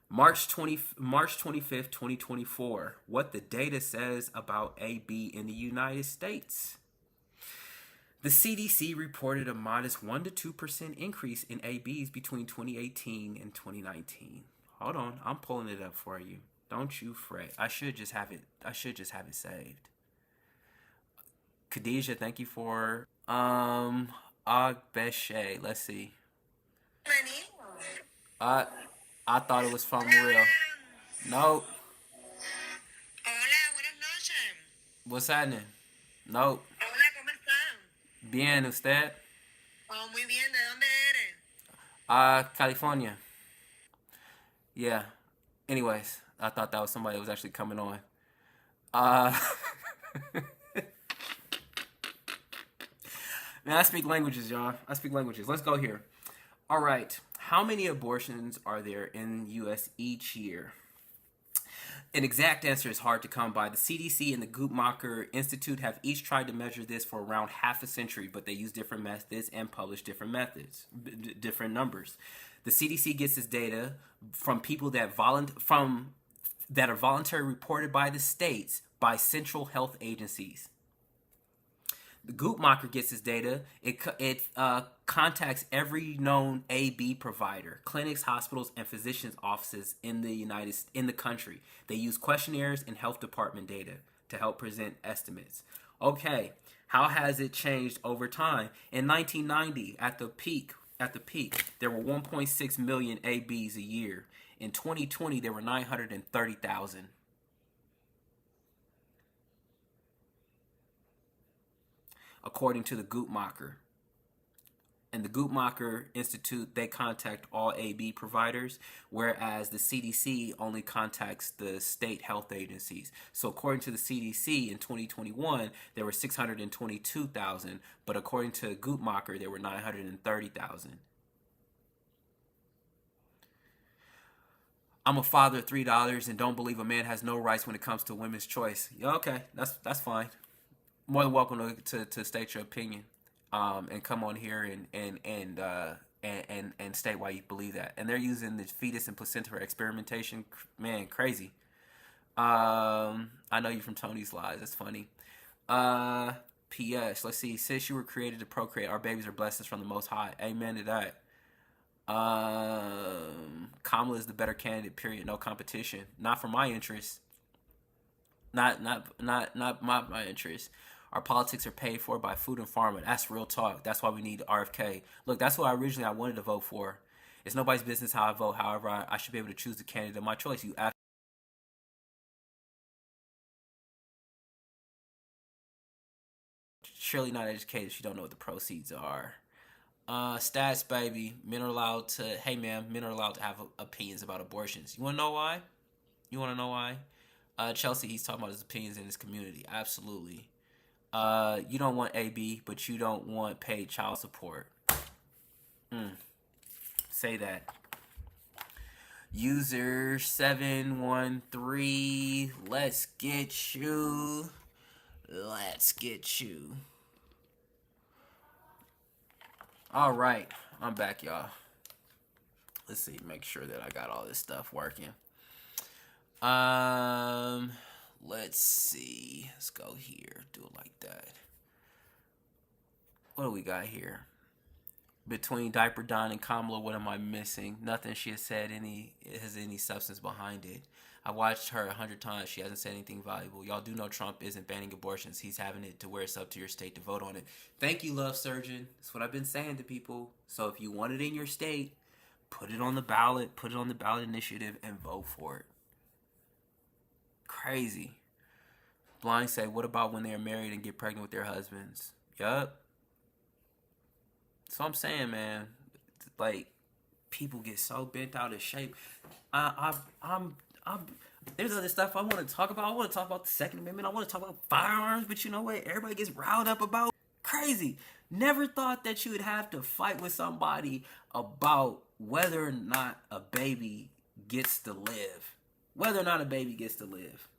March 25th, 2024. What the data says about AB in the United States. The CDC reported a modest 1 to 2% increase in ABs between 2018 and 2019. Hold on, I'm pulling it up for you. Don't you fret. I should just have it saved. Khadijah, thank you for Agbeshe. Let's see. I thought it was from real. Nope. Hola, buenas noches. What's happening? Nope. Hola, ¿cómo están? Bien, ¿usted? Oh, muy bien. ¿De dónde eres? California. Yeah. Anyways, I thought that was somebody that was actually coming on. Man, I speak languages, y'all. Let's go here. All right. How many abortions are there in the U.S. each year? An exact answer is hard to come by. The CDC and the Guttmacher Institute have each tried to measure this for around half a century, but they use different methods and publish different numbers. The CDC gets its data from people that are voluntarily reported by the states by central health agencies. The Guttmacher gets its data. It contacts every known AB provider, clinics, hospitals, and physicians' offices in the country. They use questionnaires and health department data to help present estimates. Okay, how has it changed over time? In 1990, at the peak, At the peak, there were 1.6 million ABs a year. In 2020, there were 930,000. According to the Guttmacher. And the Guttmacher Institute, they contact all AB providers, whereas the CDC only contacts the state health agencies. So according to the CDC, in 2021, there were 622,000, but according to Guttmacher, there were 930,000. I'm a father of $3 and don't believe a man has no rights when it comes to women's choice. Yeah, okay, that's fine. More than welcome to state your opinion. And come on here and state why you believe that. And they're using the fetus and placenta for experimentation. Man, crazy. I know you from Tony's Lies. That's funny. P.S. Let's see. Since you were created to procreate, our babies are blessings from the Most High. Amen to that. Kamala is the better candidate. Period. No competition. Not for my interest. Not my interest. Our politics are paid for by food and pharma. That's real talk. That's why we need RFK. Look, that's what I wanted to vote for. It's nobody's business how I vote. However, I should be able to choose the candidate of my choice. You surely not educated if you don't know what the proceeds are. Stats, baby. Men are allowed to. Hey, man, men are allowed to have opinions about abortions. You want to know why? You want to know why? Chelsea, he's talking about his opinions in his community. Absolutely. You don't want AB, but you don't want paid child support. Say that. User 713, let's get you. Let's get you. All right, I'm back, y'all. Let's see, make sure that I got all this stuff working. Let's see. Let's go here. Do it like that. What do we got here? Between Diaper Don and Kamala, what am I missing? Nothing she has said has any substance behind it. I watched her 100 times. She hasn't said anything valuable. Y'all do know Trump isn't banning abortions. He's having it to where it's up to your state to vote on it. Thank you, Love Surgeon. That's what I've been saying to people. So if you want it in your state, put it on the ballot. Put it on the ballot initiative and vote for it. Crazy. Blind say, what about when they're married and get pregnant with their husbands? Yup. So I'm saying, man, like, people get so bent out of shape. There's other stuff I want to talk about. I want to talk about the Second Amendment. I want to talk about firearms, but you know what? Everybody gets riled up about. Crazy. Never thought that you would have to fight with somebody about whether or not a baby gets to live. Whether or not a baby gets to live.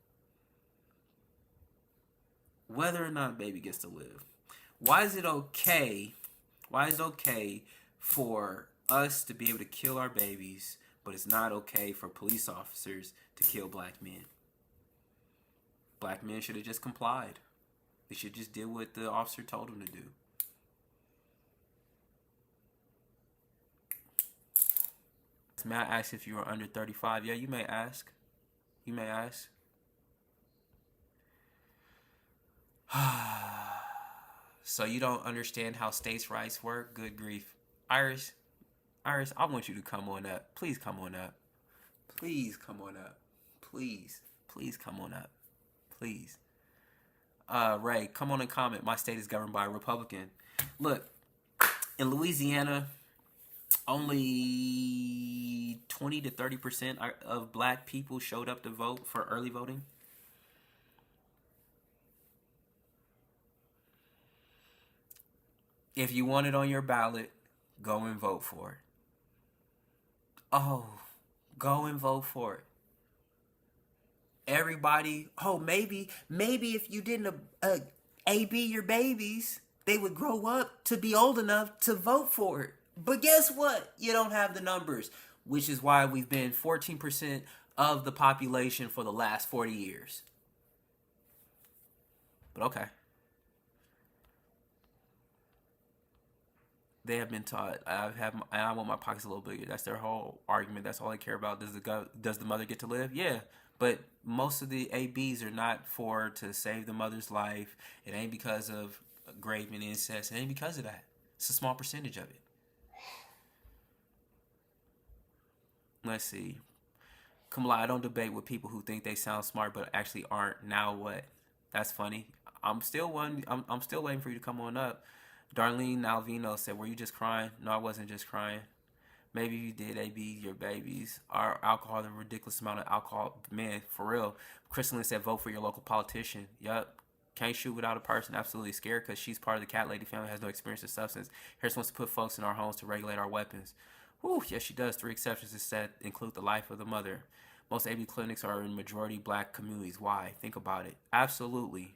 Whether or not a baby gets to live. Why is it okay? Why is it okay for us to be able to kill our babies, but it's not okay for police officers to kill black men? Black men should have just complied. They should just did what the officer told them to do. May I ask if you are under 35? Yeah, you may ask. You may ask. So you don't understand how states' rights work? Good grief. Iris, I want you to come on up. Please come on up. Please come on up. Please come on up. Please. Ray, come on and comment. My state is governed by a Republican. Look, in Louisiana, only 20 to 30% of black people showed up to vote for early voting. If you want it on your ballot, go and vote for it. Oh, go and vote for it. Everybody, maybe if you didn't AB your babies, they would grow up to be old enough to vote for it. But guess what? You don't have the numbers, which is why we've been 14% of the population for the last 40 years. But okay. They have been taught. I want my pockets a little bigger. That's their whole argument. That's all they care about. Does the mother get to live? Yeah, but most of the ABs are not to save the mother's life. It ain't because of grave and incest. It ain't because of that. It's a small percentage of it. Let's see. Kamala, I don't debate with people who think they sound smart but actually aren't. Now what? That's funny. I'm still waiting for you to come on up. Darlene Alvino said, "Were you just crying?" No, I wasn't just crying. Maybe you did. They be your babies. Our alcohol, the ridiculous amount of alcohol, man, for real. Crystalline said, "Vote for your local politician." Yup. Can't shoot without a person. Absolutely scared because she's part of the cat lady family, has no experience with substance. Harris wants to put folks in our homes to regulate our weapons. Whew, yes, she does. 3 exceptions instead include the life of the mother. Most AB clinics are in majority black communities. Why? Think about it. Absolutely.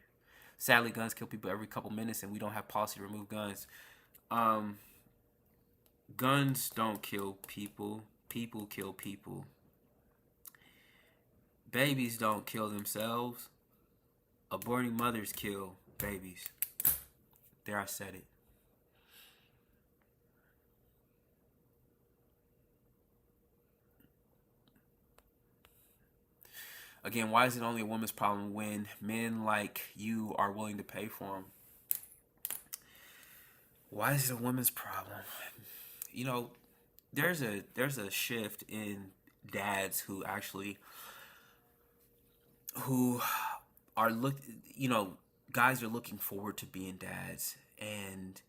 Sadly, guns kill people every couple minutes, and we don't have policy to remove guns. Guns don't kill people. People kill people. Babies don't kill themselves. Aborting mothers kill babies. There, I said it. Again, why is it only a woman's problem when men like you are willing to pay for them? Why is it a woman's problem? You know, there's a shift in dads who are guys are looking forward to being dads, and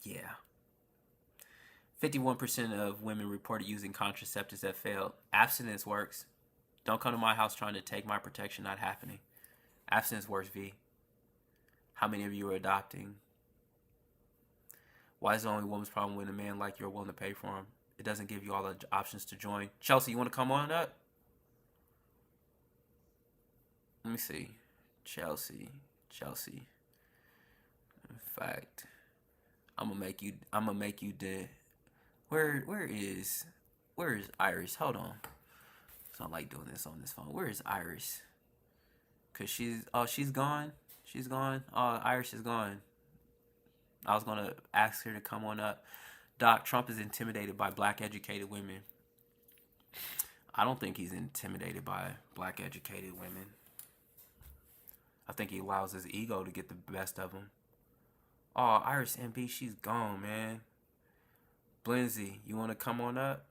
yeah. 51% of women reported using contraceptives that failed. Abstinence works. Don't come to my house trying to take my protection. Not happening. Abstinence works, V. How many of you are adopting? Why is it only a woman's problem when a man like you are willing to pay for him? It doesn't give you all the options to join. Chelsea, you want to come on up? Let me see. Chelsea. In fact, I'm gonna make you dead. Where is Iris? Hold on. So I like doing this on this phone. Where is Iris? Cause she's gone. She's gone. Oh, Iris is gone. I was gonna ask her to come on up. Doc, Trump is intimidated by black educated women. I don't think he's intimidated by black educated women. I think he allows his ego to get the best of him. Oh, Iris MB, she's gone, man. Blinzy, you want to come on up?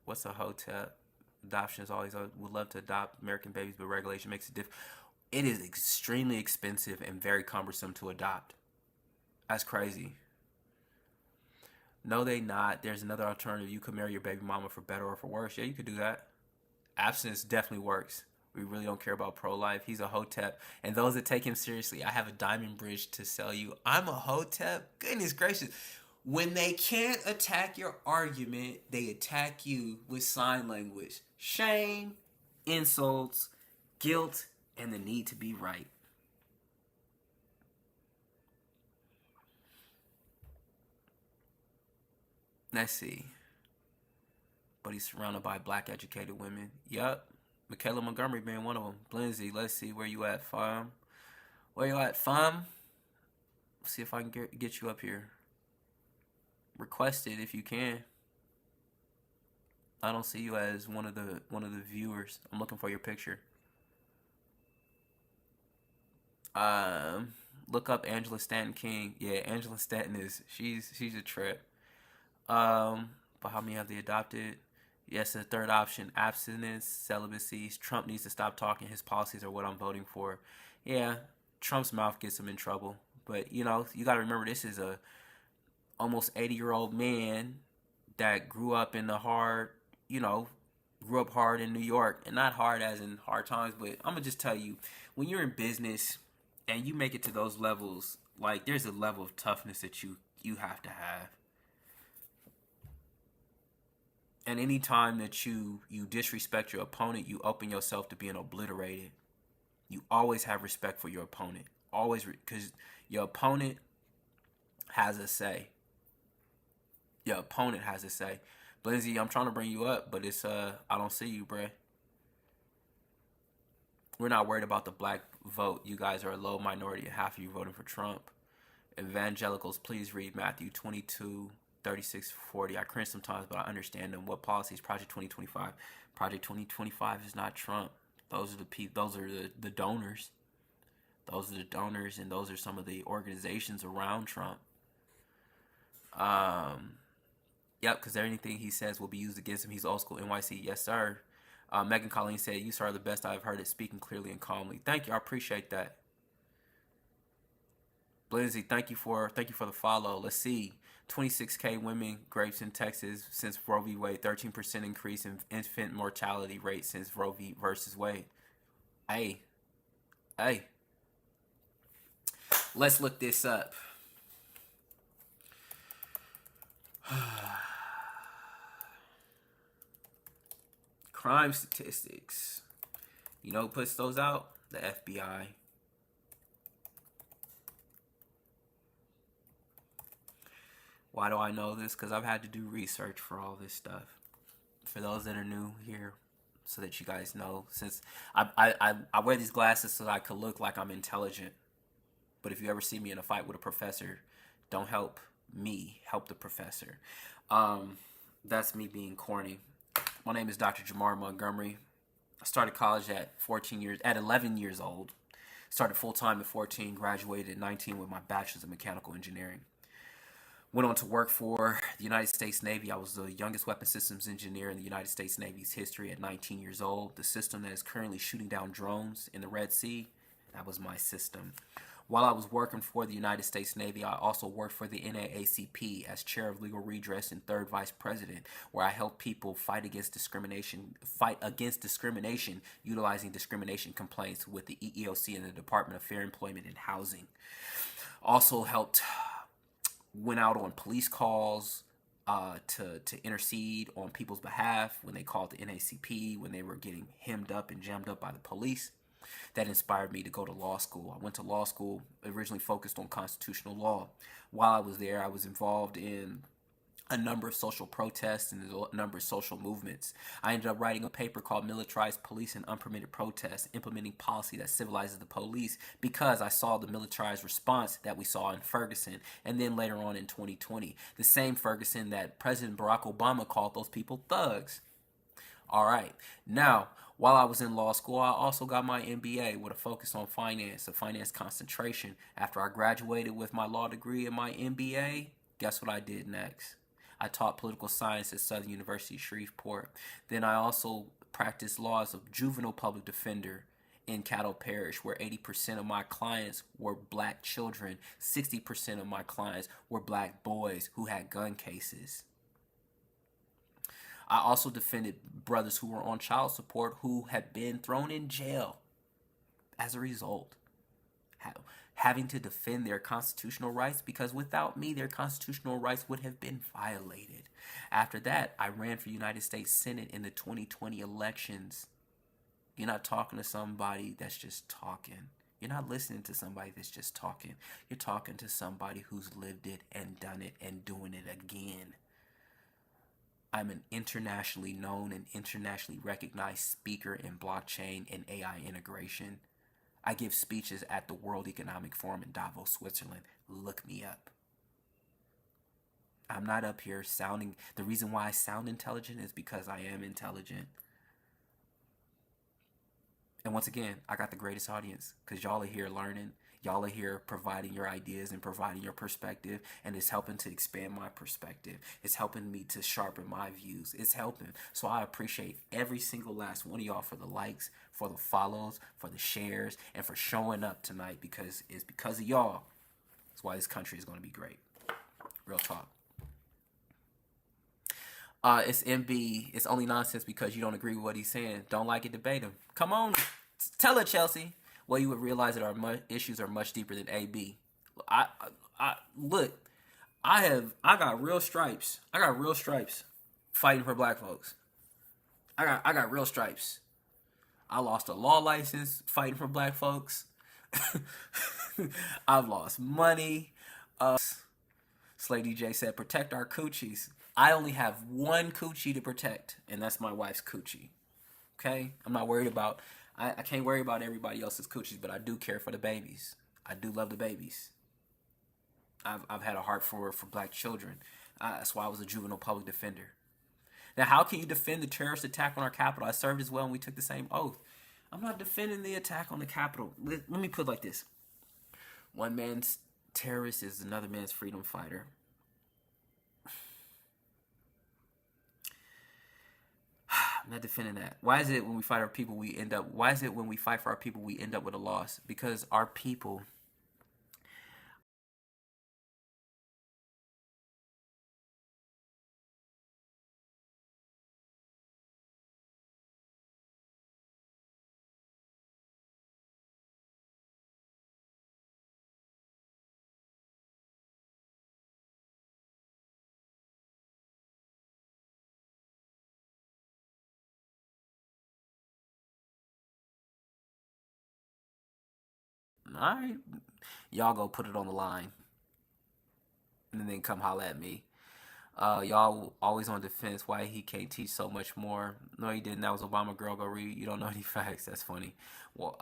What's a hotep? Adoption is always, would love to adopt American babies, but regulation makes it difficult. It is extremely expensive and very cumbersome to adopt. That's crazy. No, they not. There's another alternative. You could marry your baby mama for better or for worse. Yeah, you could do that. Abstinence definitely works. We really don't care about pro-life. He's a hotep. And those that take him seriously, I have a diamond bridge to sell you. I'm a hotep? Goodness gracious. When they can't attack your argument, they attack you with sign language. Shame, insults, guilt, and the need to be right. Let's see. But he's surrounded by black educated women. Yup. Michaela Montgomery being one of them. Blinzy, let's see where you at, fam. Where you at, fam? See if I can get you up here. Request it if you can. I don't see you as one of the viewers. I'm looking for your picture. Look up Angela Stanton King. Yeah, Angela Stanton she's a trip. But how many have they adopted? Yes, the third option, abstinence, celibacy. Trump needs to stop talking. His policies are what I'm voting for. Yeah, Trump's mouth gets him in trouble. But, you got to remember this is a almost 80-year-old man that grew up in the hard, grew up hard in New York. And not hard as in hard times, but I'm going to just tell you, when you're in business and you make it to those levels, like, there's a level of toughness that you have to have. And any time that you disrespect your opponent, you open yourself to being obliterated. You always have respect for your opponent. Always, because your opponent has a say. Your opponent has a say. Blinzy, I'm trying to bring you up, but it's I don't see you, bruh. We're not worried about the black vote. You guys are a low minority, and half of you voting for Trump. Evangelicals, please read Matthew 22, 36, 40. I cringe sometimes, but I understand them. What policies? Project 2025. Project 2025 is not Trump. Those are the donors. Those are the donors, and those are some of the organizations around Trump. Yep, because anything he says will be used against him. He's old school NYC. Yes, sir. Megan Colleen said, "You, sir, are the best I've heard it, speaking clearly and calmly." Thank you. I appreciate that. Lindsay, thank you for the follow. Let's see. 26K women grapes in Texas since Roe v. Wade. 13% increase in infant mortality rate since Roe v. versus Wade. Hey, hey. Let's look this up. Crime statistics. You know who puts those out? The FBI. Why do I know this? Because I've had to do research for all this stuff. For those that are new here, so that you guys know, since I wear these glasses so that I could look like I'm intelligent. But if you ever see me in a fight with a professor, don't help me, help the professor. That's me being corny. My name is Dr. Jamar Montgomery. I started college at 11 years old. Started full-time at 14, graduated at 19 with my bachelor's in mechanical engineering. Went on to work for the United States Navy. I was the youngest weapons systems engineer in the United States Navy's history at 19 years old. The system that is currently shooting down drones in the Red Sea, that was my system. While I was working for the United States Navy, I also worked for the NAACP as chair of legal redress and third vice president, where I helped people fight against discrimination utilizing discrimination complaints with the EEOC and the Department of Fair Employment and Housing. Also went out on police calls to intercede on people's behalf when they called the NAACP, when they were getting hemmed up and jammed up by the police. That inspired me to go to law school. I went to law school, originally focused on constitutional law. While I was there, I was involved in a number of social protests and a number of social movements. I ended up writing a paper called Militarized Police and Unpermitted Protests, implementing policy that civilizes the police, because I saw the militarized response that we saw in Ferguson, and then later on in 2020, the same Ferguson that President Barack Obama called those people thugs. All right. Now, while I was in law school, I also got my MBA with a focus on finance, a finance concentration. After I graduated with my law degree and my MBA, guess what I did next? I taught political science at Southern University, Shreveport. Then I also practiced law as a juvenile public defender in Caddo Parish, where 80% of my clients were black children, 60% of my clients were black boys who had gun cases. I also defended brothers who were on child support who had been thrown in jail as a result, having to defend their constitutional rights, because without me, their constitutional rights would have been violated. After that, I ran for United States Senate in the 2020 elections. You're not talking to somebody that's just talking. You're not listening to somebody that's just talking. You're talking to somebody who's lived it and done it and doing it again. I'm an internationally known and internationally recognized speaker in blockchain and AI integration. I give speeches at the World Economic Forum in Davos, Switzerland. Look me up. I'm not up here sounding... The reason why I sound intelligent is because I am intelligent. And once again, I got the greatest audience, because y'all are here learning. Y'all are here providing your ideas and providing your perspective, and it's helping to expand my perspective. It's helping me to sharpen my views. It's helping. So I appreciate every single last one of y'all for the likes, for the follows, for the shares, and for showing up tonight, because it's because of y'all. That's why this country is going to be great. Real talk. It's MB. It's only nonsense because you don't agree with what he's saying. Don't like it, debate him. Come on. Tell it, Chelsea. Well, you would realize that our issues are much deeper than AB. Look, I got real stripes. I got real stripes fighting for black folks. I got real stripes. I lost a law license fighting for black folks. I've lost money. Slay DJ said, protect our coochies. I only have one coochie to protect, and that's my wife's coochie. Okay? I'm not worried about... I can't worry about everybody else's coochies, but I do care for the babies. I do love the babies. I've had a heart for black children. That's why I was a juvenile public defender. Now, how can you defend the terrorist attack on our Capitol? I served as well, and we took the same oath. I'm not defending the attack on the Capitol. Let me put it like this. One man's terrorist is another man's freedom fighter. I'm not defending that. Why is it when we fight our people we end up? Why is it when we fight for our people we end up with a loss? Because our people. All right, y'all go put it on the line, and then come holla at me. Y'all always on defense. Why he can't teach so much more? No, he didn't. That was Obama. Girl, go read. You don't know any facts. That's funny. Well,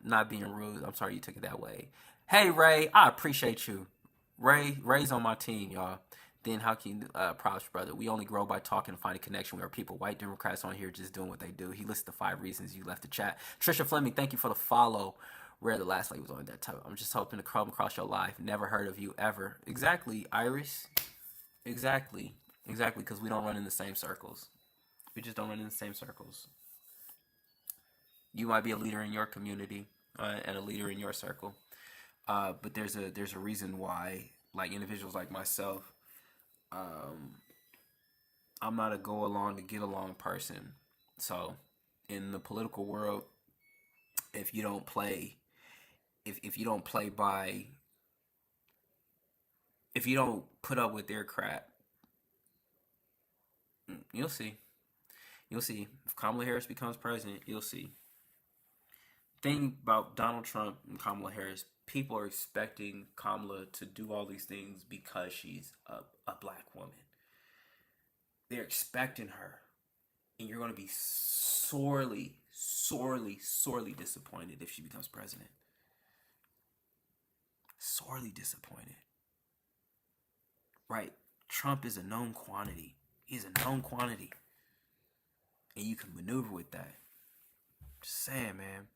not being rude. I'm sorry you took it that way. Hey Ray, I appreciate you. Ray's on my team, y'all. Then how can you, props, brother? We only grow by talking and finding connection with our people. White Democrats on here just doing what they do. He listed the 5 reasons you left the chat. Trisha Fleming, thank you for the follow. Rare the last lady was on that time. I'm just hoping to come across your life. Never heard of you ever. Exactly, Iris. Exactly. Exactly, because we don't run in the same circles. We just don't run in the same circles. You might be a leader in your community and a leader in your circle, but there's a reason why, like individuals like myself, um, I'm not a go along to get along person. So, in the political world, if you don't play, if you don't play by, if you don't put up with their crap, you'll see. You'll see. If Kamala Harris becomes president, you'll see. Thing about Donald Trump and Kamala Harris, people are expecting Kamala to do all these things because she's a black woman. They're expecting her. And you're going to be sorely, sorely, sorely disappointed if she becomes president. Sorely disappointed. Right? Trump is a known quantity. He's a known quantity. And you can maneuver with that. Just saying, man.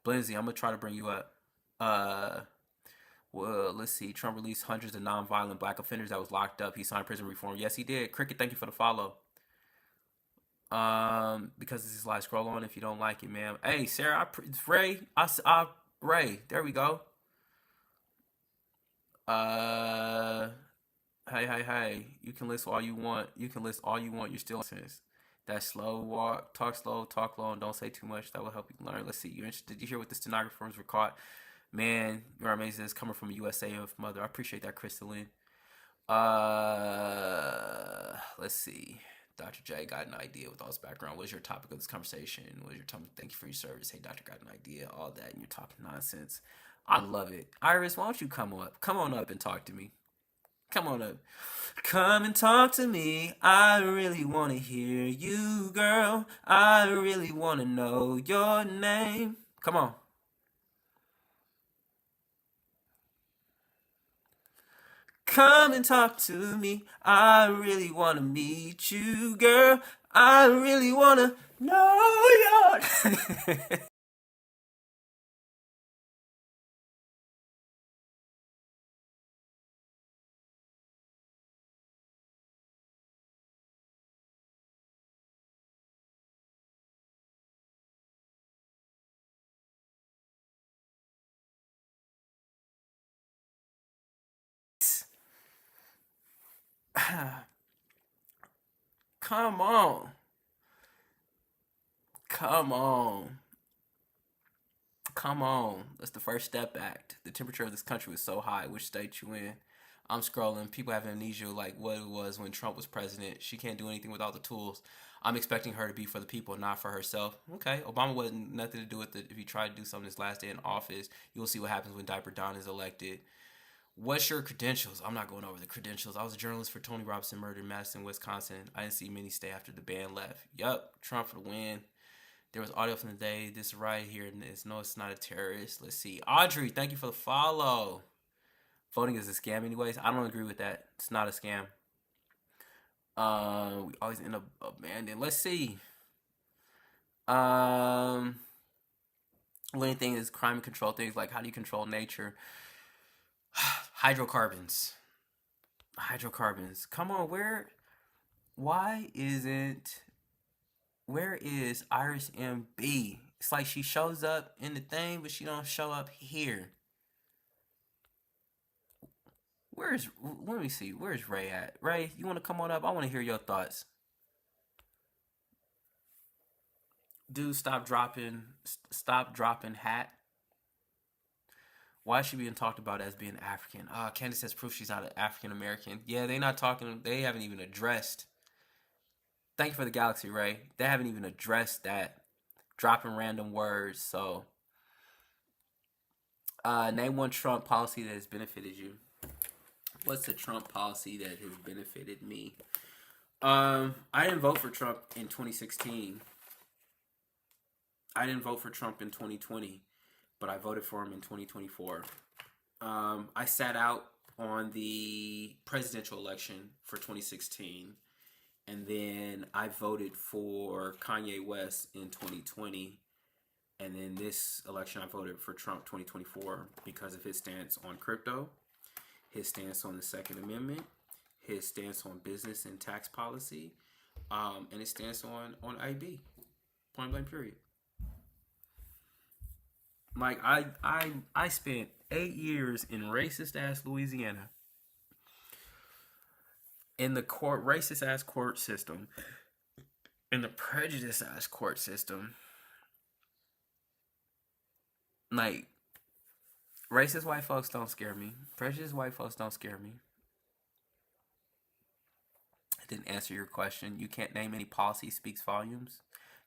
Blindsey, I'm going to try to bring you up. Well, let's see. Trump released hundreds of nonviolent black offenders that was locked up. He signed prison reform. Yes, he did. Cricket, thank you for the follow. Because this is live. Scroll on if you don't like it, man. Hey, Sarah, Ray, Ray, there we go. Hey. You can list all you want. You can list all you want. You're still sense. That slow walk, talk slow, talk low, and don't say too much. That will help you learn. Let's see. You interested? Did you hear what the stenographers were caught? Man, you're amazing. It's coming from a USA of mother. I appreciate that, Crystalline. Let's see. Dr. J got an idea with all this background. What is your topic of this conversation? What is your topic? Thank you for your service. Hey, doctor, got an idea. All that, and you're talking nonsense. I love it. Iris, why don't you come up? Come on up and talk to me. Come on up. Come and talk to me. I really want to hear you, girl. I really want to know your name. Come on. Come and talk to me. I really want to meet you, girl. I really want to know your... Come on. Come on. Come on. That's the First Step Act. The temperature of this country was so high. Which state you in? I'm scrolling. People have amnesia like what it was when Trump was president. She can't do anything without the tools. I'm expecting her to be for the people, not for herself. Okay, Obama wasn't nothing to do with it. If he tried to do something his last day in office, you'll see what happens when Diaper Don is elected. What's your credentials? I'm not going over the credentials. I was a journalist for Tony Robinson murder in Madison, Wisconsin. I didn't see many stay after the band left. Yup, Trump for the win. There was audio from the day. This right here. No, it's not a terrorist. Let's see. Audrey, thank you for the follow. Voting is a scam anyways. I don't agree with that. It's not a scam. We always end up abandoned. Let's see. One thing is crime and control things like how do you control nature? Hydrocarbons. Come on, where Why isn't where is Iris MB? It's like she shows up in the thing, but she don't show up here. Where's let me see, where's Ray at? Ray, you wanna come on up? I wanna hear your thoughts. Dude, stop dropping hat. Why is she being talked about as being African? Candace has proof she's not African American. Yeah, they haven't even addressed. Thank you for the galaxy, Ray. They haven't even addressed that. Dropping random words. So, name one Trump policy that has benefited you. What's a Trump policy that has benefited me? I didn't vote for Trump in 2016. I didn't vote for Trump in 2020, but I voted for him in 2024. I sat out on the presidential election for 2016, and then I voted for Kanye West in 2020, and then this election I voted for Trump 2024 because of his stance on crypto, his stance on the Second Amendment, his stance on business and tax policy, and his stance on IB. Point blank period. Like I spent 8 years in racist ass Louisiana in the racist ass court system, in the prejudice ass court system. Like, racist white folks don't scare me. Prejudiced white folks don't scare me. I didn't answer your question. You can't name any policy speaks volumes.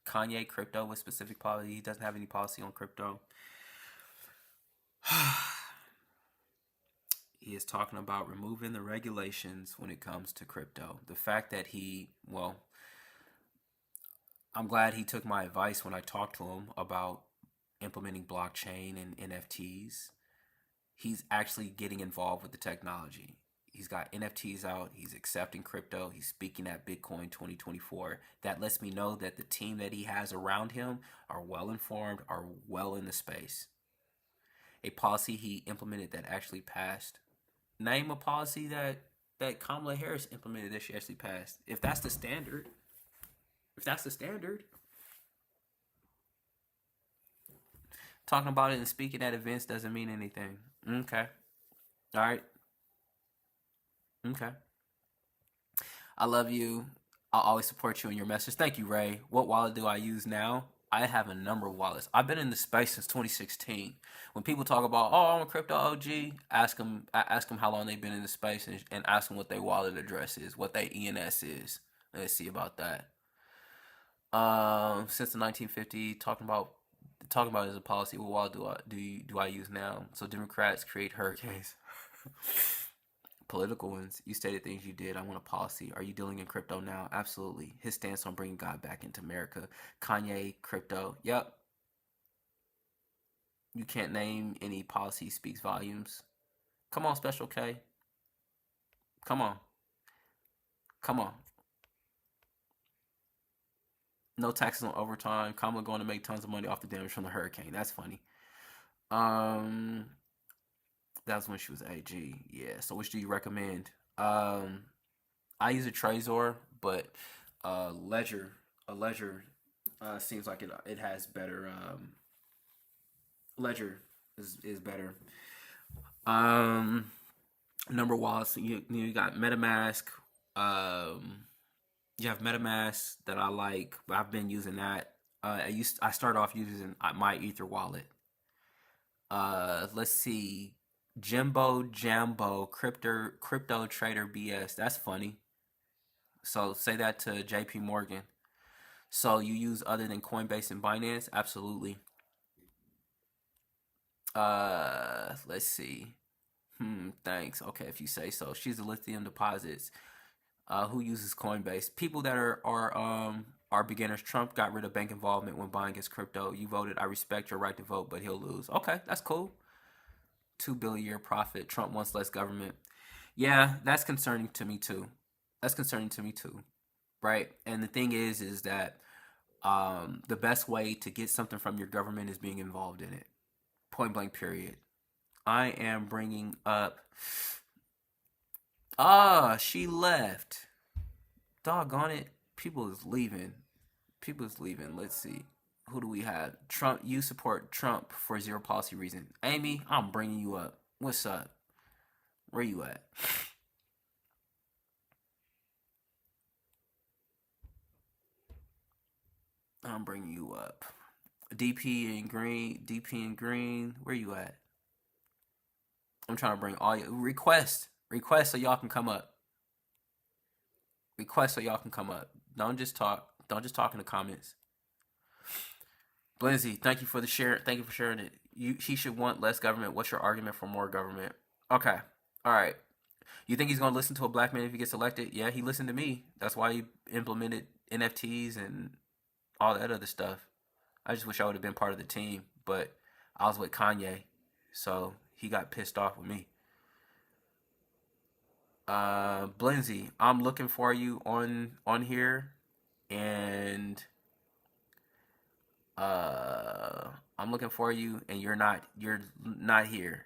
Kanye, crypto with specific policy. He doesn't have any policy on crypto. He is talking about removing the regulations when it comes to crypto. The fact that I'm glad he took my advice when I talked to him about implementing blockchain and NFTs. He's actually getting involved with the technology. He's got NFTs out. He's accepting crypto. He's speaking at Bitcoin 2024. That lets me know that the team that he has around him are well informed, are well in the space. A policy he implemented that actually passed. Name a policy that Kamala Harris implemented that she actually passed. If that's the standard. Talking about it and speaking at events doesn't mean anything. Okay. All right. Okay. I love you. I'll always support you in your message. Thank you, Ray. What wallet do I use now? I have a number of wallets. I've been in the space since 2016. When people talk about, oh, I'm a crypto OG, ask them how long they've been in the space and ask them what their wallet address is, what their ENS is. Let's see about that. Since the 1950s, talking about it as a policy. What wallet do I use now? So Democrats create hurricanes. Political ones. You stated things you did. I want a policy. Are you dealing in crypto now? Absolutely. His stance on bringing God back into America. Kanye, crypto. Yep. You can't name any policy speaks volumes. Come on, Special K. Come on. No taxes on overtime. Kamala going to make tons of money off the damage from the hurricane. That's funny. That was when she was AG. Yeah. So which do you recommend? I use a Trezor, but Ledger seems like it has better. Ledger is better. Number wallets. You got MetaMask. You have MetaMask that I like. I've been using that. I started off using my Ether wallet. Let's see. Jimbo Jambo crypto trader BS. That's funny. So say that to JP Morgan. So you use other than Coinbase and Binance? Absolutely. Let's see. Thanks. Okay, if you say so. She's a lithium deposits. Who uses Coinbase? People that are beginners. Trump got rid of bank involvement when buying his crypto. You voted. I respect your right to vote, but he'll lose. Okay, that's cool. $2 billion a year profit. Trump wants less government. Yeah, that's concerning to me too. Right? And the thing is that the best way to get something from your government is being involved in it. Point blank period. I am bringing up... she left. Doggone it. People is leaving. People is leaving. Let's see. Who do we have? Trump. You support Trump for zero policy reason. Amy, I'm bringing you up. What's up? Where you at? I'm bringing you up. DP and Green. DP and Green. Where you at? I'm trying to bring all you. Request so y'all can come up. Request so y'all can come up. Don't just talk. Don't just talk in the comments. Blinzy, thank you for the share. Thank you for sharing it. He should want less government. What's your argument for more government? Okay. All right. You think he's going to listen to a black man if he gets elected? Yeah, he listened to me. That's why he implemented NFTs and all that other stuff. I just wish I would have been part of the team, but I was with Kanye, so he got pissed off with me. Blinzy, I'm looking for you on here, and I'm looking for you, and you're not here.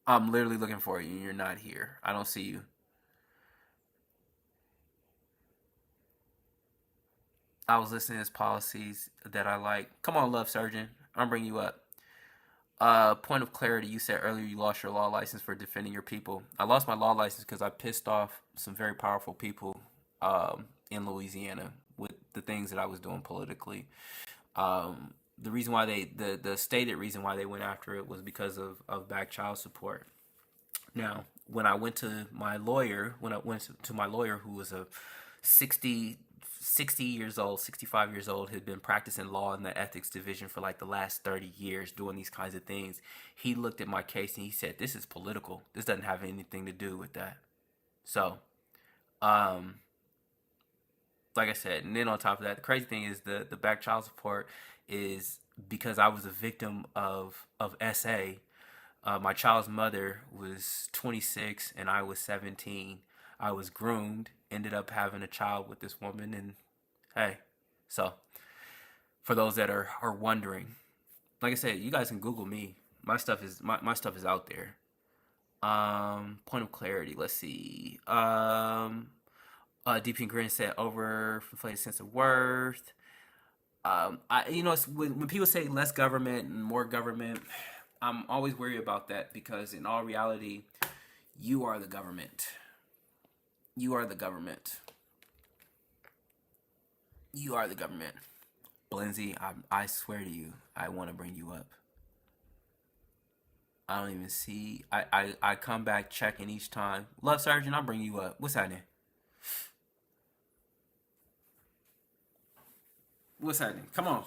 I'm literally looking for you, and you're not here. I don't see you. I was listening to his policies that I like. Come on, Love Surgeon. I'm bringing you up. Point of clarity, you said earlier you lost your law license for defending your people. I lost my law license because I pissed off some very powerful people in Louisiana with the things that I was doing politically. The reason why the stated reason why they went after it was because of back child support. Now, when I went to my lawyer, who was a 60 years old, 65 years old, had been practicing law in the ethics division for like the last 30 years doing these kinds of things. He looked at my case and he said, this is political. This doesn't have anything to do with that. So, like I said, and then on top of that, the crazy thing is the back child support is because I was a victim of SA. My child's mother was 26 and I was 17. I was groomed, ended up having a child with this woman, and hey, so for those that are wondering, like I said, you guys can Google me. My stuff is my stuff is out there. Point of clarity. Let's see. DP Grin said overinflated sense of worth. It's when people say less government and more government, I'm always worried about that because in all reality, you are the government. You are the government. You are the government. Blinzy, I swear to you, I want to bring you up. I don't even see. I come back checking each time. Love Sergeant, I'll bring you up. What's happening? What's happening? Come on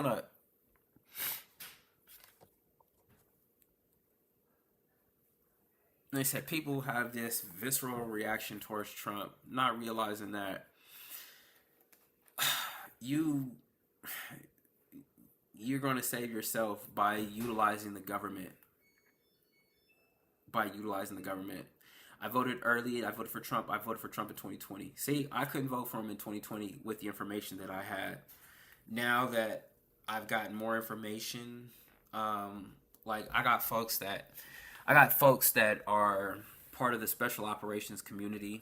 up. They said people have this visceral reaction towards Trump, not realizing that you're going to save yourself by utilizing the government. I voted early. I voted for Trump. I voted for Trump in 2020. See, I couldn't vote for him in 2020 with the information that I had. Now that I've gotten more information, like I got folks that are part of the special operations community,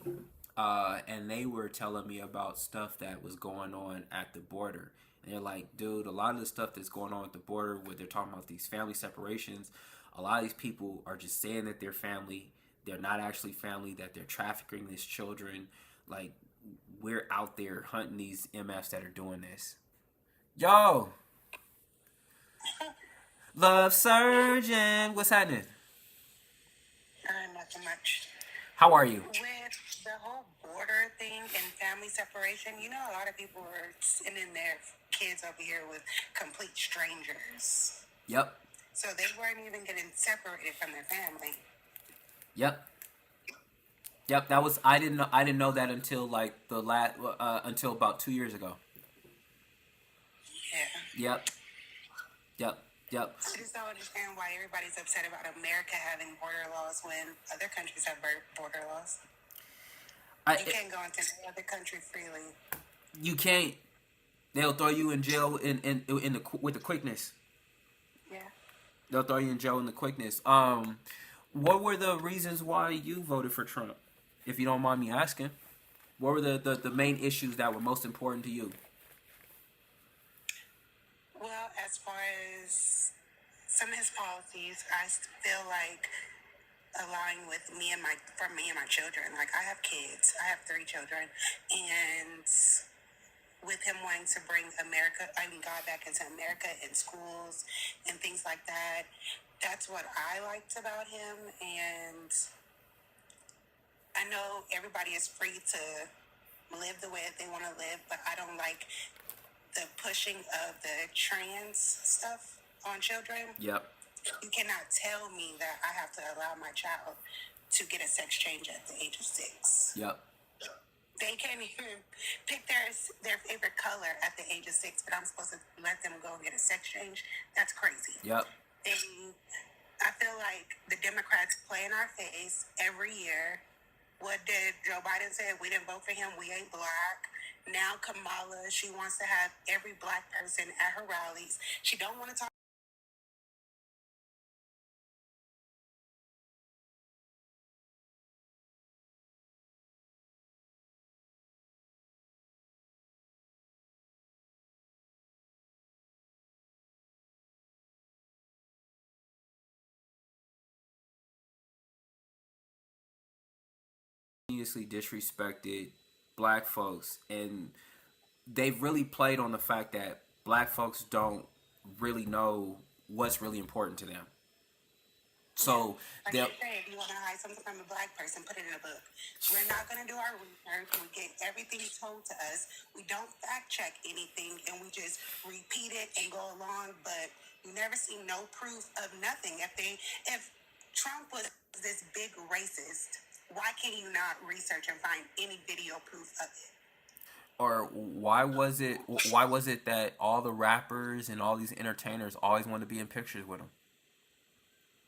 and they were telling me about stuff that was going on at the border. And they're like, dude, a lot of the stuff that's going on at the border, where they're talking about these family separations, a lot of these people are just saying that they're family. They're not actually family, that they're trafficking these children. Like, we're out there hunting these MFs that are doing this. Yo! Love Surgeon! What's happening? Nothing much. How are you? With the whole border thing and family separation, a lot of people are sending their kids over here with complete strangers. Yep. So they weren't even getting separated from their family. Yep. That was I didn't know that until like until about 2 years ago. Yeah. Yep. I just don't understand why everybody's upset about America having border laws when other countries have border laws. You can't go into any other country freely. You can't. They'll throw you in jail with the quickness. Yeah. They'll throw you in jail in the quickness. What were the reasons why you voted for Trump, if you don't mind me asking? What were the main issues that were most important to you? Well, as far as some of his policies, I feel like aligning with me and my children. Like, I have kids. I have 3 children, and with him wanting to bring God back into America in schools and things like that. That's what I liked about him. And I know everybody is free to live the way that they want to live, but I don't like the pushing of the trans stuff on children. Yep. You cannot tell me that I have to allow my child to get a sex change at the age of 6. Yep. They can't even pick their favorite color at the age of 6, but I'm supposed to let them go get a sex change? That's crazy. Yep. I feel like the Democrats play in our face every year. What did Joe Biden say? We didn't vote for him. We ain't black. Now Kamala, she wants to have every black person at her rallies. She don't want to talk. Continuously disrespected black folks, and they've really played on the fact that black folks don't really know what's really important to them. So like you say, if you want to hide something from a black person, put it in a book. We're not going to do our research. We get everything told to us. We don't fact check anything, and we just repeat it and go along. But you never see no proof of nothing. If Trump was this big racist, why can you not research and find any video proof of it? Or why was it that all the rappers and all these entertainers always wanted to be in pictures with him?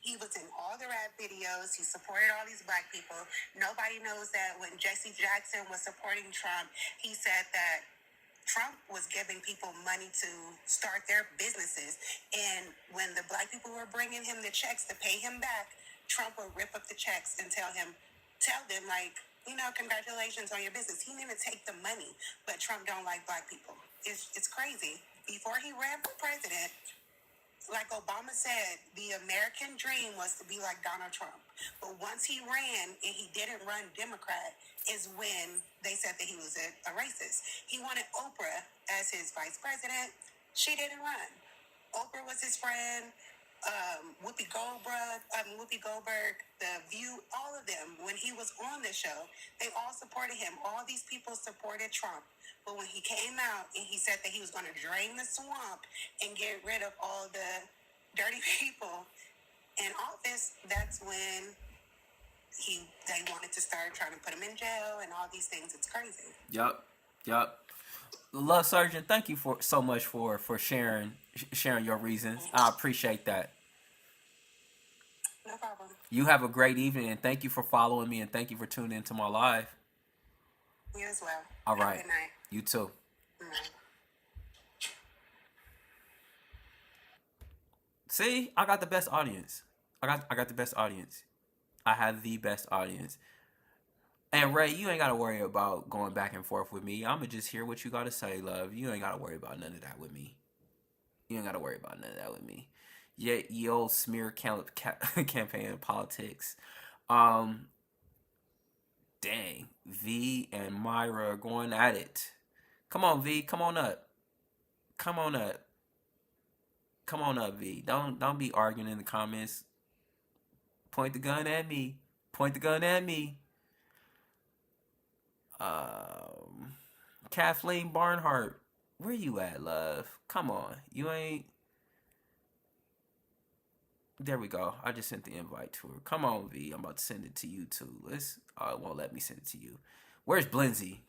He was in all the rap videos. He supported all these black people. Nobody knows that when Jesse Jackson was supporting Trump, he said that Trump was giving people money to start their businesses. And when the black people were bringing him the checks to pay him back, Trump would rip up the checks and tell them like, congratulations on your business. He didn't even take the money, but Trump don't like black people. It's crazy. Before he ran for president, like Obama said, the American dream was to be like Donald Trump. But once he ran and he didn't run Democrat is when they said that he was a racist. He wanted Oprah as his vice president. She didn't run. Oprah was his friend. Whoopi Goldberg, The View, all of them, when he was on the show, they all supported him. All these people supported Trump. But when he came out and he said that he was going to drain the swamp and get rid of all the dirty people in office, that's when they wanted to start trying to put him in jail and all these things. It's crazy. Yep. Love Sergeant, thank you so much for sharing your reasons. I appreciate that. No problem. You have a great evening, and thank you for following me, and thank you for tuning into my live. You as well. All right. Have a good night. You too. Mm-hmm. See, I got the best audience. I got the best audience. I have the best audience. And Ray, you ain't gotta worry about going back and forth with me. I'ma just hear what you gotta say, love. You ain't gotta worry about none of that with me. You ain't gotta worry about none of that with me. Yeah, ye old smear campaign politics. Dang, V and Myra are going at it. Come on, V. Come on up. Come on up. Come on up, V. Don't be arguing in the comments. Point the gun at me. Point the gun at me. Kathleen Barnhart, where you at, love? Come on. You ain't... There we go. I just sent the invite to her. Come on, V. I'm about to send it to you, too. It won't let me send it to you. Where's Blinzy?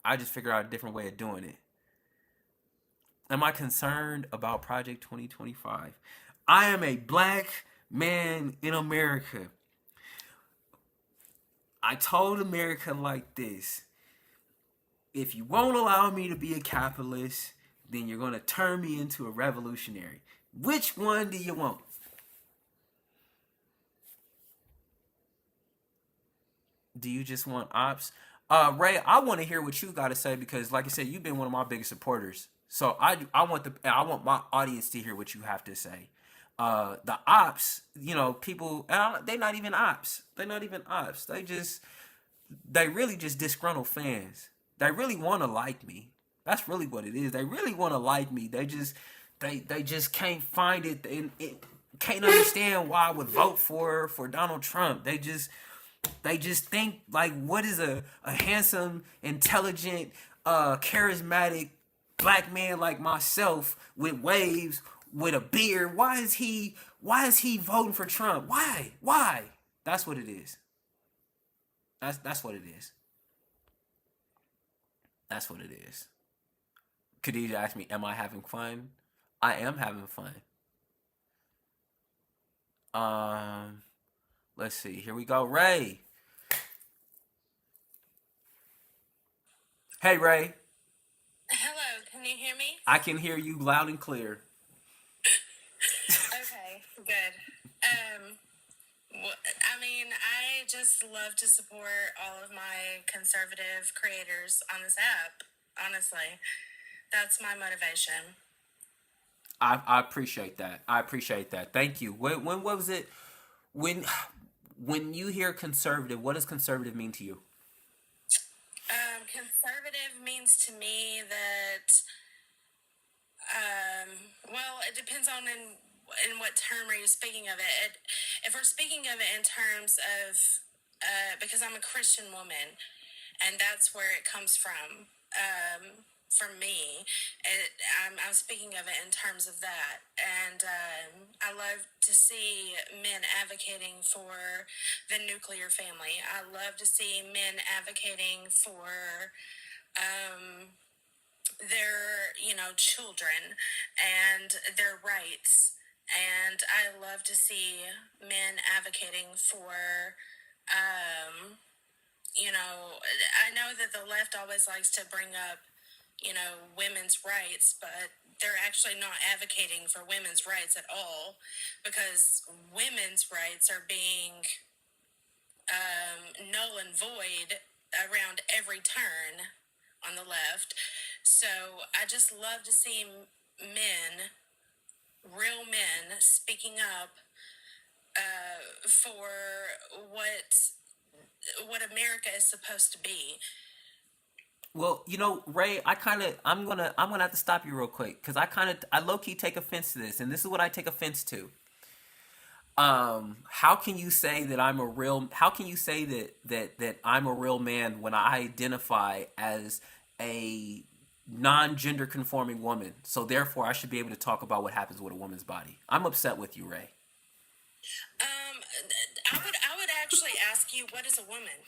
I just figured out a different way of doing it. Am I concerned about Project 2025? I am a black man in America. I told America like this. If you won't allow me to be a capitalist, then you're going to turn me into a revolutionary. Which one do you want? Do you just want ops? Ray, I want to hear what you got to say because, like I said, you've been one of my biggest supporters. So I want my audience to hear what you have to say. The ops, people, they're not even ops. They're not even ops. They really just disgruntled fans. They really want to like me. That's really what it is. They really want to like me. They just can't find it and can't understand why I would vote for Donald Trump. They just think like, what is a handsome, intelligent, charismatic black man like myself with waves, with a beard? Why is he voting for Trump? Why? That's what it is. That's what it is. That's what it is. Khadija asked me, "Am I having fun?" I am having fun. Um, let's see. Here we go, Ray. Hey, Ray. Hello, can you hear me? I can hear you loud and clear. Okay, good. I mean, I just love to support all of my conservative creators on this app. Honestly, that's my motivation. I appreciate that. I appreciate that. Thank you. When what was it? When when you hear conservative, what does conservative mean to you? Conservative means to me that, well, it depends on in what term are you speaking of it. If we're speaking of it in terms of, because I'm a Christian woman, and that's where it comes from me. I'm speaking of it in terms of that, and I love to see men advocating for the nuclear family. I love to see men advocating for their children and their rights, and I love to see men advocating for I know that the left always likes to bring up, women's rights, but they're actually not advocating for women's rights at all, because women's rights are being null and void around every turn on the left. So I just love to see men, real men, speaking up for what America is supposed to be. Well, Ray, I'm gonna have to stop you real quick because I low key take offense to this, and this is what I take offense to. How can you say that I'm a real? How can you say that I'm a real man when I identify as a non-gender conforming woman? So therefore, I should be able to talk about what happens with a woman's body. I'm upset with you, Ray. I would actually ask you, what is a woman?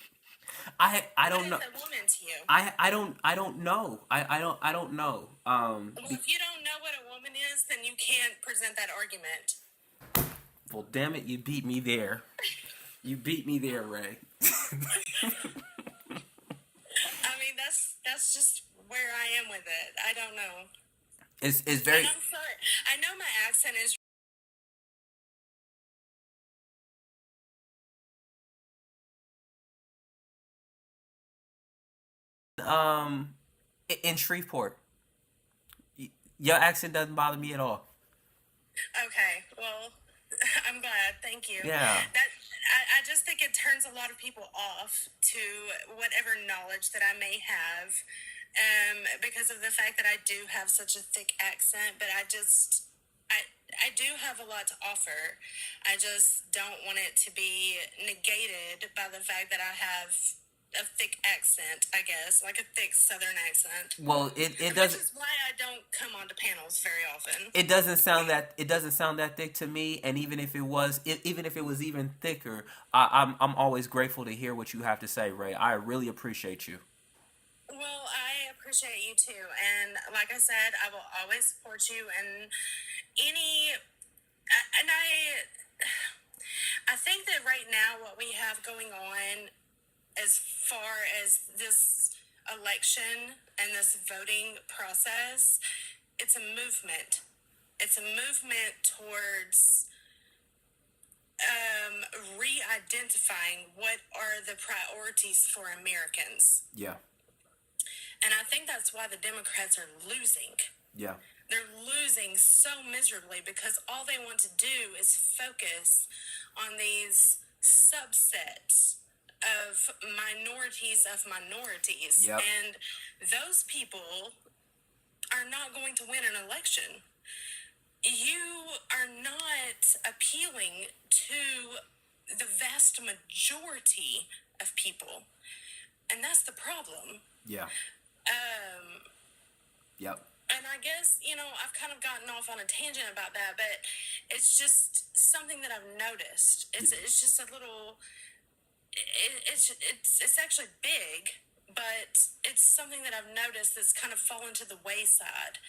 I don't know. What is a woman to you? I don't know. I don't know. Well, if you don't know what a woman is, then you can't present that argument. Well, damn it, you beat me there. You beat me there, Ray. I mean, that's just where I am with it. I don't know. It's very. And I'm sorry. I know my accent is. In Shreveport. Your accent doesn't bother me at all. Okay, well, I'm glad. Thank you. Yeah. I just think it turns a lot of people off to whatever knowledge that I may have, because of the fact that I do have such a thick accent. But I do have a lot to offer. I just don't want it to be negated by the fact that I have a thick accent, I guess, like a thick Southern accent. Well, it Which doesn't. is why I don't come onto panels very often. It doesn't sound that thick to me. And even if it was, even thicker, I'm always grateful to hear what you have to say, Ray. I really appreciate you. Well, I appreciate you too. And like I said, I will always support you in any. And I think that right now, what we have going on as far as this election and this voting process, it's a movement. It's a movement towards re-identifying what are the priorities for Americans. Yeah. And I think that's why the Democrats are losing. Yeah. They're losing so miserably because all they want to do is focus on these subsets of minorities of minorities. Yep. And those people are not going to win an election. You are not appealing to the vast majority of people. And that's the problem. Yeah. Yep. And I guess, I've kind of gotten off on a tangent about that, but it's just something that I've noticed. It's just a little, it's actually big, but it's something that I've noticed that's kind of fallen to the wayside.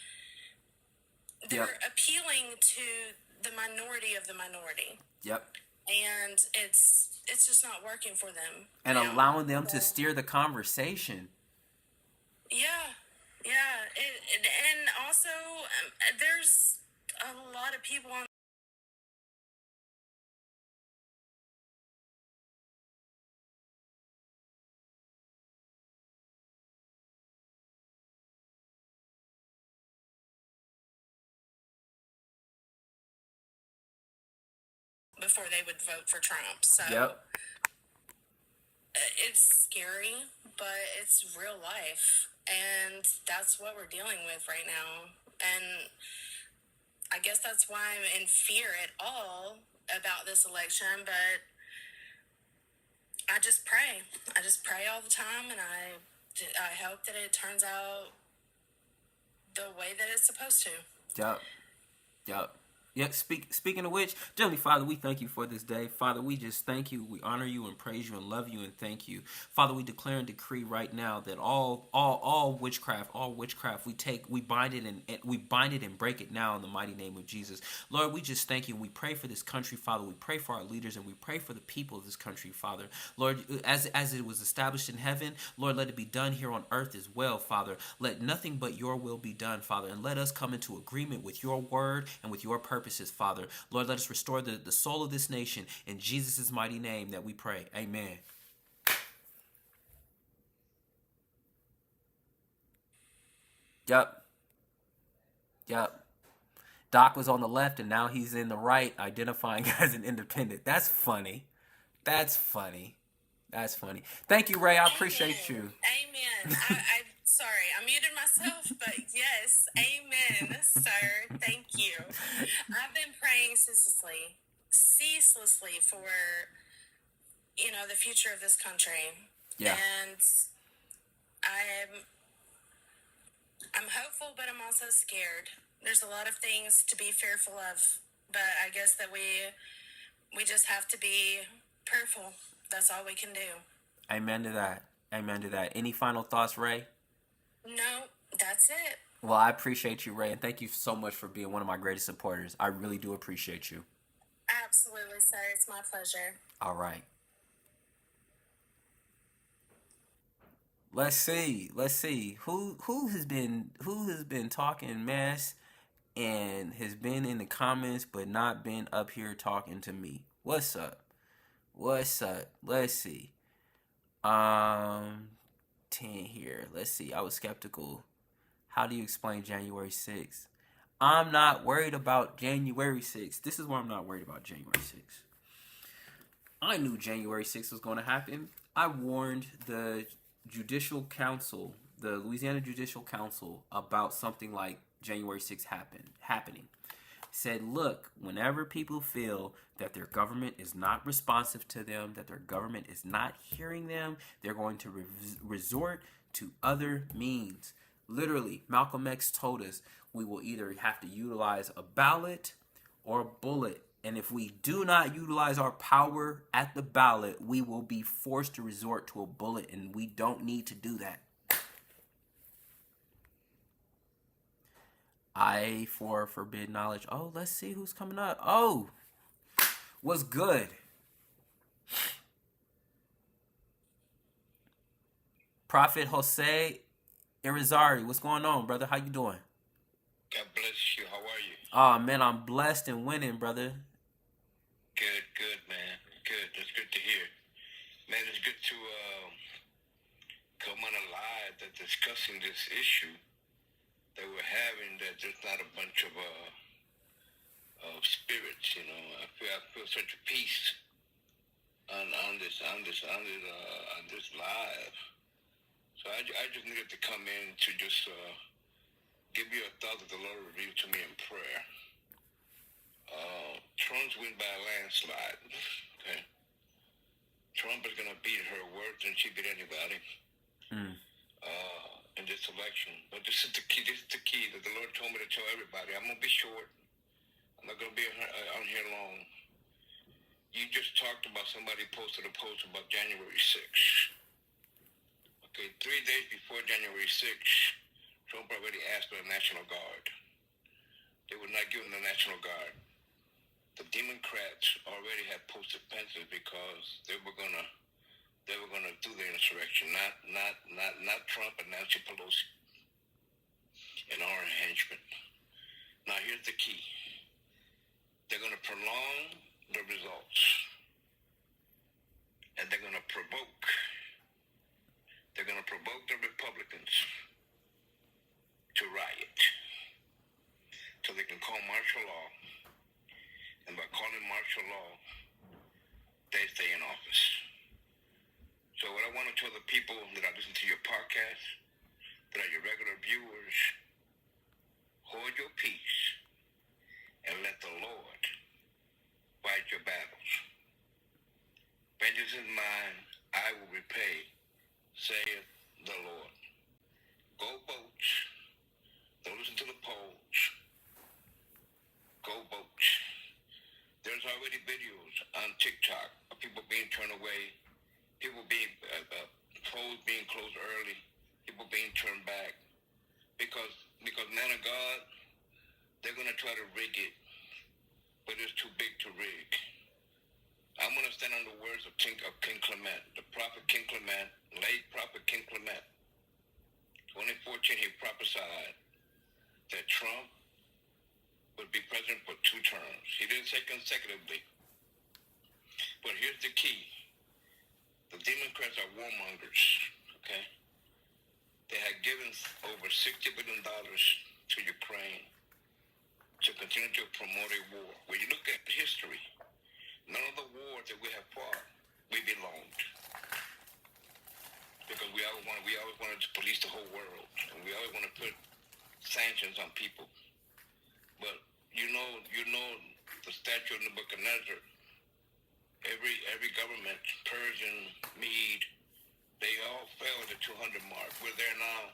They're appealing to the minority of the minority. Yep. And it's just not working for them. And allowing them to steer the conversation. Yeah. Yeah. And also, there's a lot of people on before they would vote for Trump. So Yep. It's scary, but it's real life. And that's what we're dealing with right now. And I guess that's why I'm in fear at all about this election. But I just pray. I just pray all the time. And I hope that it turns out the way that it's supposed to. Yep. Yep. Yeah, speaking of which, Heavenly Father, we thank you for this day. Father, we just thank you. We honor you and praise you and love you and thank you. Father, we declare and decree right now that all witchcraft, we bind it and break it now in the mighty name of Jesus. Lord, we just thank you. We pray for this country, Father. We pray for our leaders and we pray for the people of this country, Father. Lord, as it was established in heaven, Lord, let it be done here on earth as well, Father. Let nothing but your will be done, Father, and let us come into agreement with your word and with your purposes, Father. Lord, let us restore the soul of this nation in Jesus' mighty name that we pray. Amen. Yep. Doc was on the left and now he's in the right, identifying as an independent. That's funny. Thank you, Ray. I appreciate you. Amen. Sorry, I muted myself, but yes, amen, sir. Thank you. I've been praying ceaselessly for, the future of this country. Yeah. And I'm hopeful, but I'm also scared. There's a lot of things to be fearful of, but I guess that we just have to be prayerful. That's all we can do. Amen to that. Any final thoughts, Ray? No, that's it. Well, I appreciate you, Ray, and thank you so much for being one of my greatest supporters. I really do appreciate you. Absolutely, sir. It's my pleasure. All right. Let's see. Who has been talking mess and has been in the comments but not been up here talking to me. What's up? Let's see. 10 here. Let's see. I was skeptical. How do you explain January 6th? I'm not worried about January 6th. This is why I'm not worried about January 6th. I knew January 6th was going to happen. I warned the Judicial Council, the Louisiana Judicial Council, about something like January 6th happening. Said, look, whenever people feel that their government is not responsive to them, that their government is not hearing them, they're going to resort to other means. Literally, Malcolm X told us we will either have to utilize a ballot or a bullet. And if we do not utilize our power at the ballot, we will be forced to resort to a bullet, and we don't need to do that. I for forbid knowledge. Oh, let's see who's coming up. Oh, what's good? Prophet Jose Irizarry, what's going on, brother? How you doing? God bless you. How are you? Oh, man, I'm blessed and winning, brother. Good. Good, man. Good. That's good to hear. Man, it's good to come on alive that discussing this issue that we're having, that there's not a bunch of spirits, you know. I feel such a peace on this live. So I just needed to come in to just give you a thought that the Lord revealed to me in prayer. Trump's win by a landslide. Okay. Trump is gonna beat her worse than she beat anybody in this election. But this is the key. This is the key that the Lord told me to tell everybody. I'm gonna be short. I'm not gonna be on here long. You just talked about somebody posted a post about January 6th. Okay, 3 days before January 6th, Trump already asked for the National Guard. They would not give him the National Guard. The Democrats already had posted pencils because they were gonna do the insurrection, not Trump and Nancy Pelosi and our henchmen. Now here's the key. They're gonna prolong the results, and they're gonna provoke the Republicans to riot, so they can call martial law. And by calling martial law, they stay in office. So what I want to tell the people that are listening to your podcast, that are your regular viewers, hold your peace and let the Lord fight your battles. Vengeance is mine, I will repay, saith the Lord. Go boats. Don't listen to the polls. Go boats. There's already videos on TikTok of people being turned away, people being polls being closed early, people being turned back, because man of God, they're gonna try to rig it, but it's too big to rig. I'm gonna stand on the words of King Clement, the prophet King Clement, late prophet King Clement. 2014, he prophesied that Trump would be president for 2 terms. He didn't say consecutively. But here's the key. The Democrats are warmongers, okay? They had given over $60 billion to Ukraine to continue to promote a war. When you look at history, none of the wars that we have fought, we belonged. Because we always wanted to police the whole world, and we always want to put sanctions on people. But you know the statue of Nebuchadnezzar. Every government, Persian, Mede, they all fell at the 200 mark. We're there now,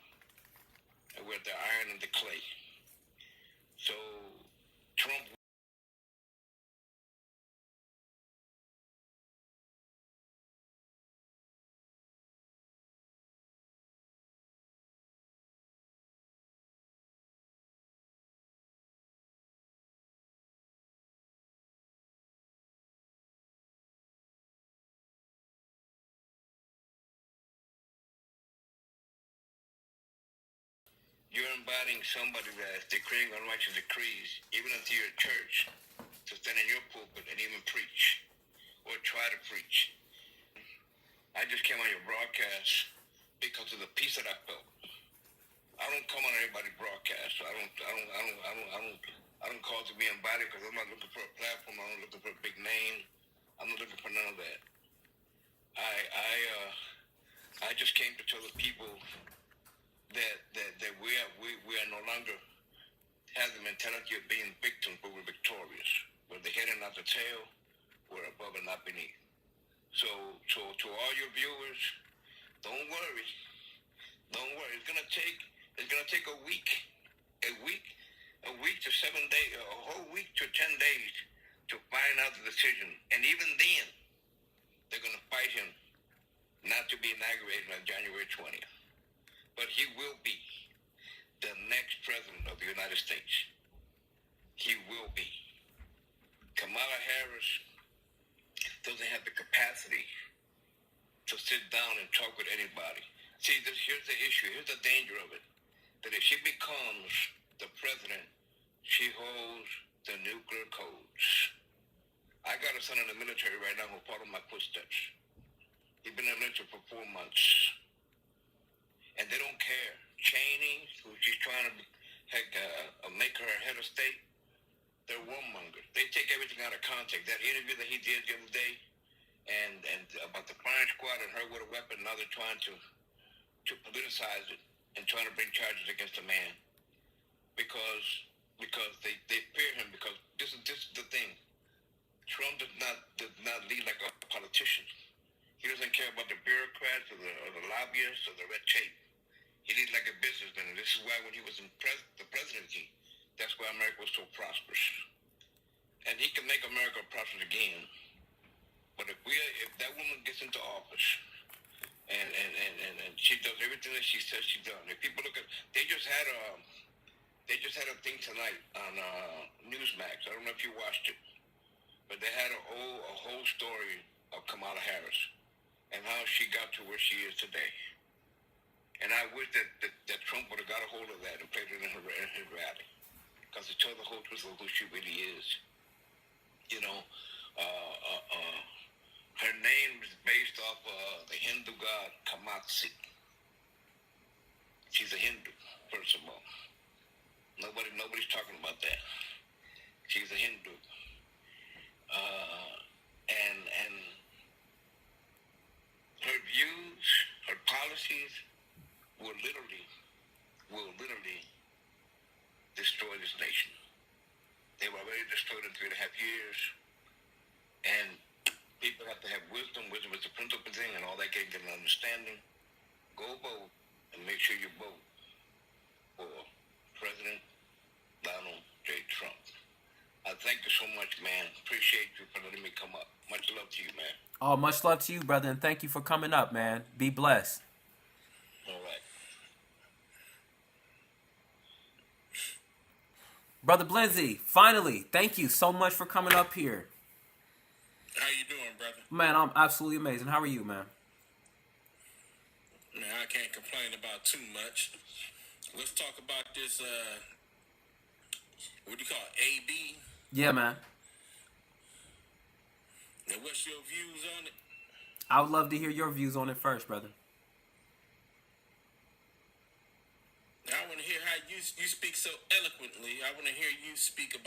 and we're the iron and the clay. So Trump. You're inviting somebody that's decreeing unrighteous decrees, even into your church, to stand in your pulpit and even preach, or try to preach. I just came on your broadcast because of the peace that I felt. I don't come on everybody's broadcast. I don't call to be invited because I'm not looking for a platform. I'm not looking for a big name. I'm not looking for none of that. I just came to tell the people that we are no longer have the mentality of being victims, but we're victorious. We're the head and not the tail. We're above and not beneath. So to all your viewers, don't worry. Don't worry. It's gonna take a week to 7 days, a whole week to 10 days to find out the decision. And even then, they're gonna fight him not to be inaugurated on January 20th. But he will be the next president of the United States. He will be. Kamala Harris doesn't have the capacity to sit down and talk with anybody. See, here's the issue. Here's the danger of it. That if she becomes the president, she holds the nuclear codes. I got a son in the military right now who followed my footsteps. He's been in the military for 4 months. And they don't care. Cheney, who she's trying to make her head of state, they're warmongers. They take everything out of context. That interview that he did the other day, and about the firing squad and her with a weapon, now they're trying to politicize it and trying to bring charges against a man because they fear him. Because this is the thing. Trump does not lead like a politician. He doesn't care about the bureaucrats or the lobbyists or the red tape. He leads like a businessman, and this is why when he was in the presidency, that's why America was so prosperous. And he can make America prosperous again. But if that woman gets into office and she does everything that she says she's done, if people look at, they just had a thing tonight on Newsmax. I don't know if you watched it. But they had a whole story of Kamala Harris and how she got to where she is today. And I wish that Trump would have got a hold of that and played it in his rally, because it told the whole truth of who she really is. You know, her name is based off the Hindu god Kamatsi. She's a Hindu, first of all. Nobody's talking about that. She's a Hindu. And her views, her policies will literally destroy this nation. They've already destroyed in 3.5 years, and people have to have wisdom. Wisdom is the principal thing, and all that can get an understanding. Go vote, and make sure you vote for President Donald J. Trump. I thank you so much, man. Appreciate you for letting me come up. Much love to you, man. Oh, much love to you, brother, and thank you for coming up, man. Be blessed. All right. Brother Blenzy, finally, thank you so much for coming up here. How you doing, brother? Man, I'm absolutely amazing. How are you, man? Man, I can't complain about too much. Let's talk about this, what do you call it, AB? Yeah, man. Now, what's your views on it? I would love to hear your views on it first, brother. I want to hear how you speak so eloquently. I want to hear you speak about.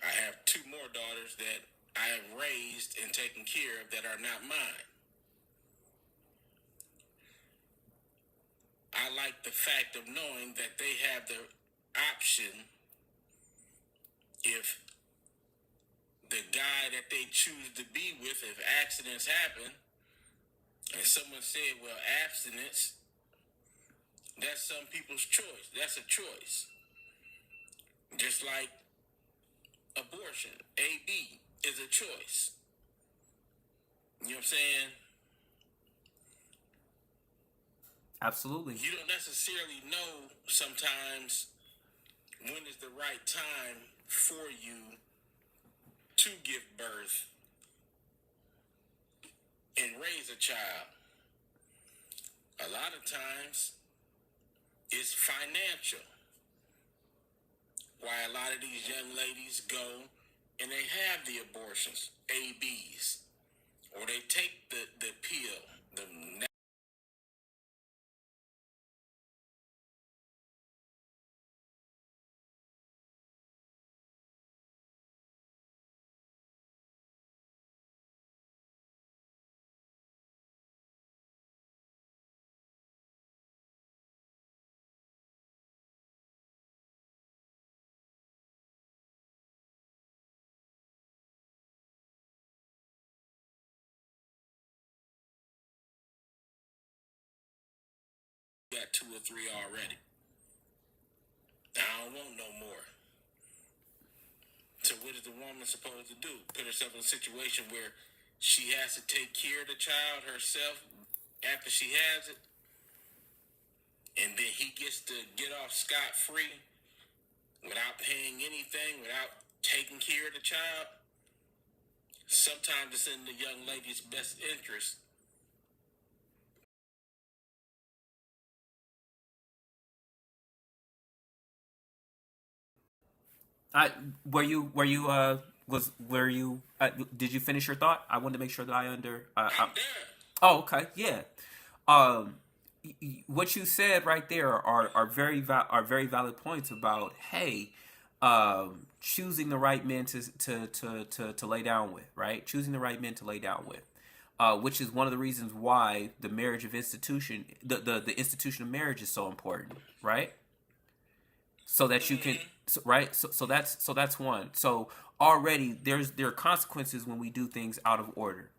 I have 2 more daughters that I have raised and taken care of that are not mine. I like the fact of knowing that they have the option, if the guy that they choose to be with, if accidents happen, and someone said, well, abstinence, that's some people's choice. That's a choice. Just like abortion, AB, is a choice. You know what I'm saying? Absolutely. You don't necessarily know sometimes when is the right time for you to give birth and raise a child. A lot of times it's financial. Why a lot of these young ladies go and they have the abortions, ABs, or they take the pill, the got 2 or 3 already. I don't want no more. So what is the woman supposed to do? Put herself in a situation where she has to take care of the child herself after she has it? and then he gets to get off scot-free without paying anything, without taking care of the child, sometimes it's in the young lady's best interest. Did you finish your thought? I wanted to make sure that I'm done. oh, okay, yeah. Um, what you said right there are very valid points about, hey, choosing the right men to lay down with, right? Choosing the right men to lay down with. Which is one of the reasons why the the institution of marriage is so important, right? So that you can, right? So that's one. So already there are consequences when we do things out of order.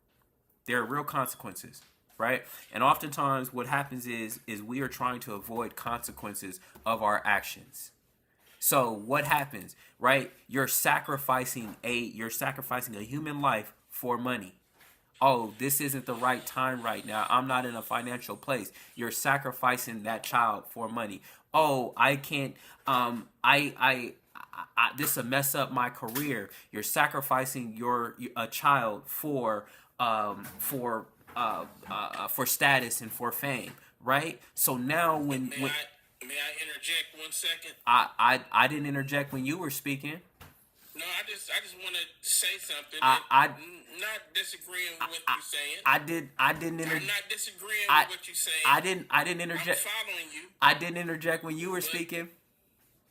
There are real consequences, right? And oftentimes what happens is we are trying to avoid consequences of our actions. So what happens, right? You're sacrificing a human life for money. Oh, this isn't the right time right now. I'm not in a financial place. You're sacrificing that child for money. Oh, I can't. This will mess up my career. You're sacrificing a child for status and for fame, right? So now May I interject 1 second? I didn't interject when you were speaking. No, I just want to say something. I'm not disagreeing with what you're saying. I didn't I'm not disagreeing I- with what you're saying. I didn't interject. I'm following you. I didn't interject when you were speaking.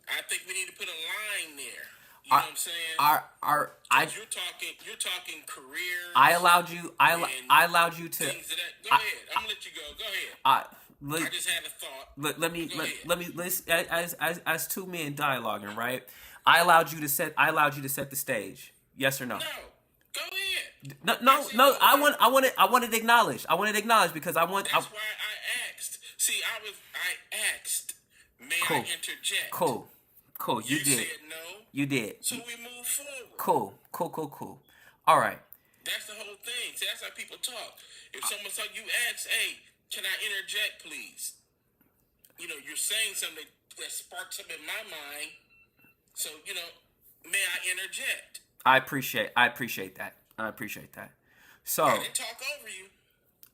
I think we need to put a line there. You know what I'm saying? You're talking careers. I allowed you. I allowed you to. Things of that. Go ahead. I'm gonna let you go. Go ahead. I just had a thought. Let's as two men dialoguing, right? I allowed you to set the stage. Yes or no? No. Go ahead. No. I wanted to acknowledge. Because I want. That's why I asked. See, I asked. May Cool. I interject? Cool. You did. Said no. You did. So we move forward. Cool. All right. That's the whole thing. See, that's how people talk. If someone saw you ask, hey, can I interject, please? You know, you're saying something that sparks something in my mind. So, you know, may I interject? I appreciate that. So I didn't talk over you.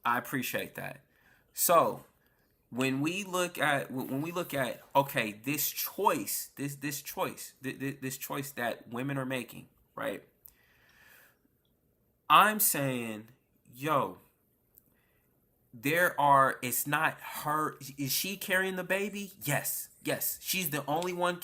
I appreciate that. So when we look at okay, this choice that women are making, right? I'm saying, yo, it's not her. Is she carrying the baby? Yes. She's the only one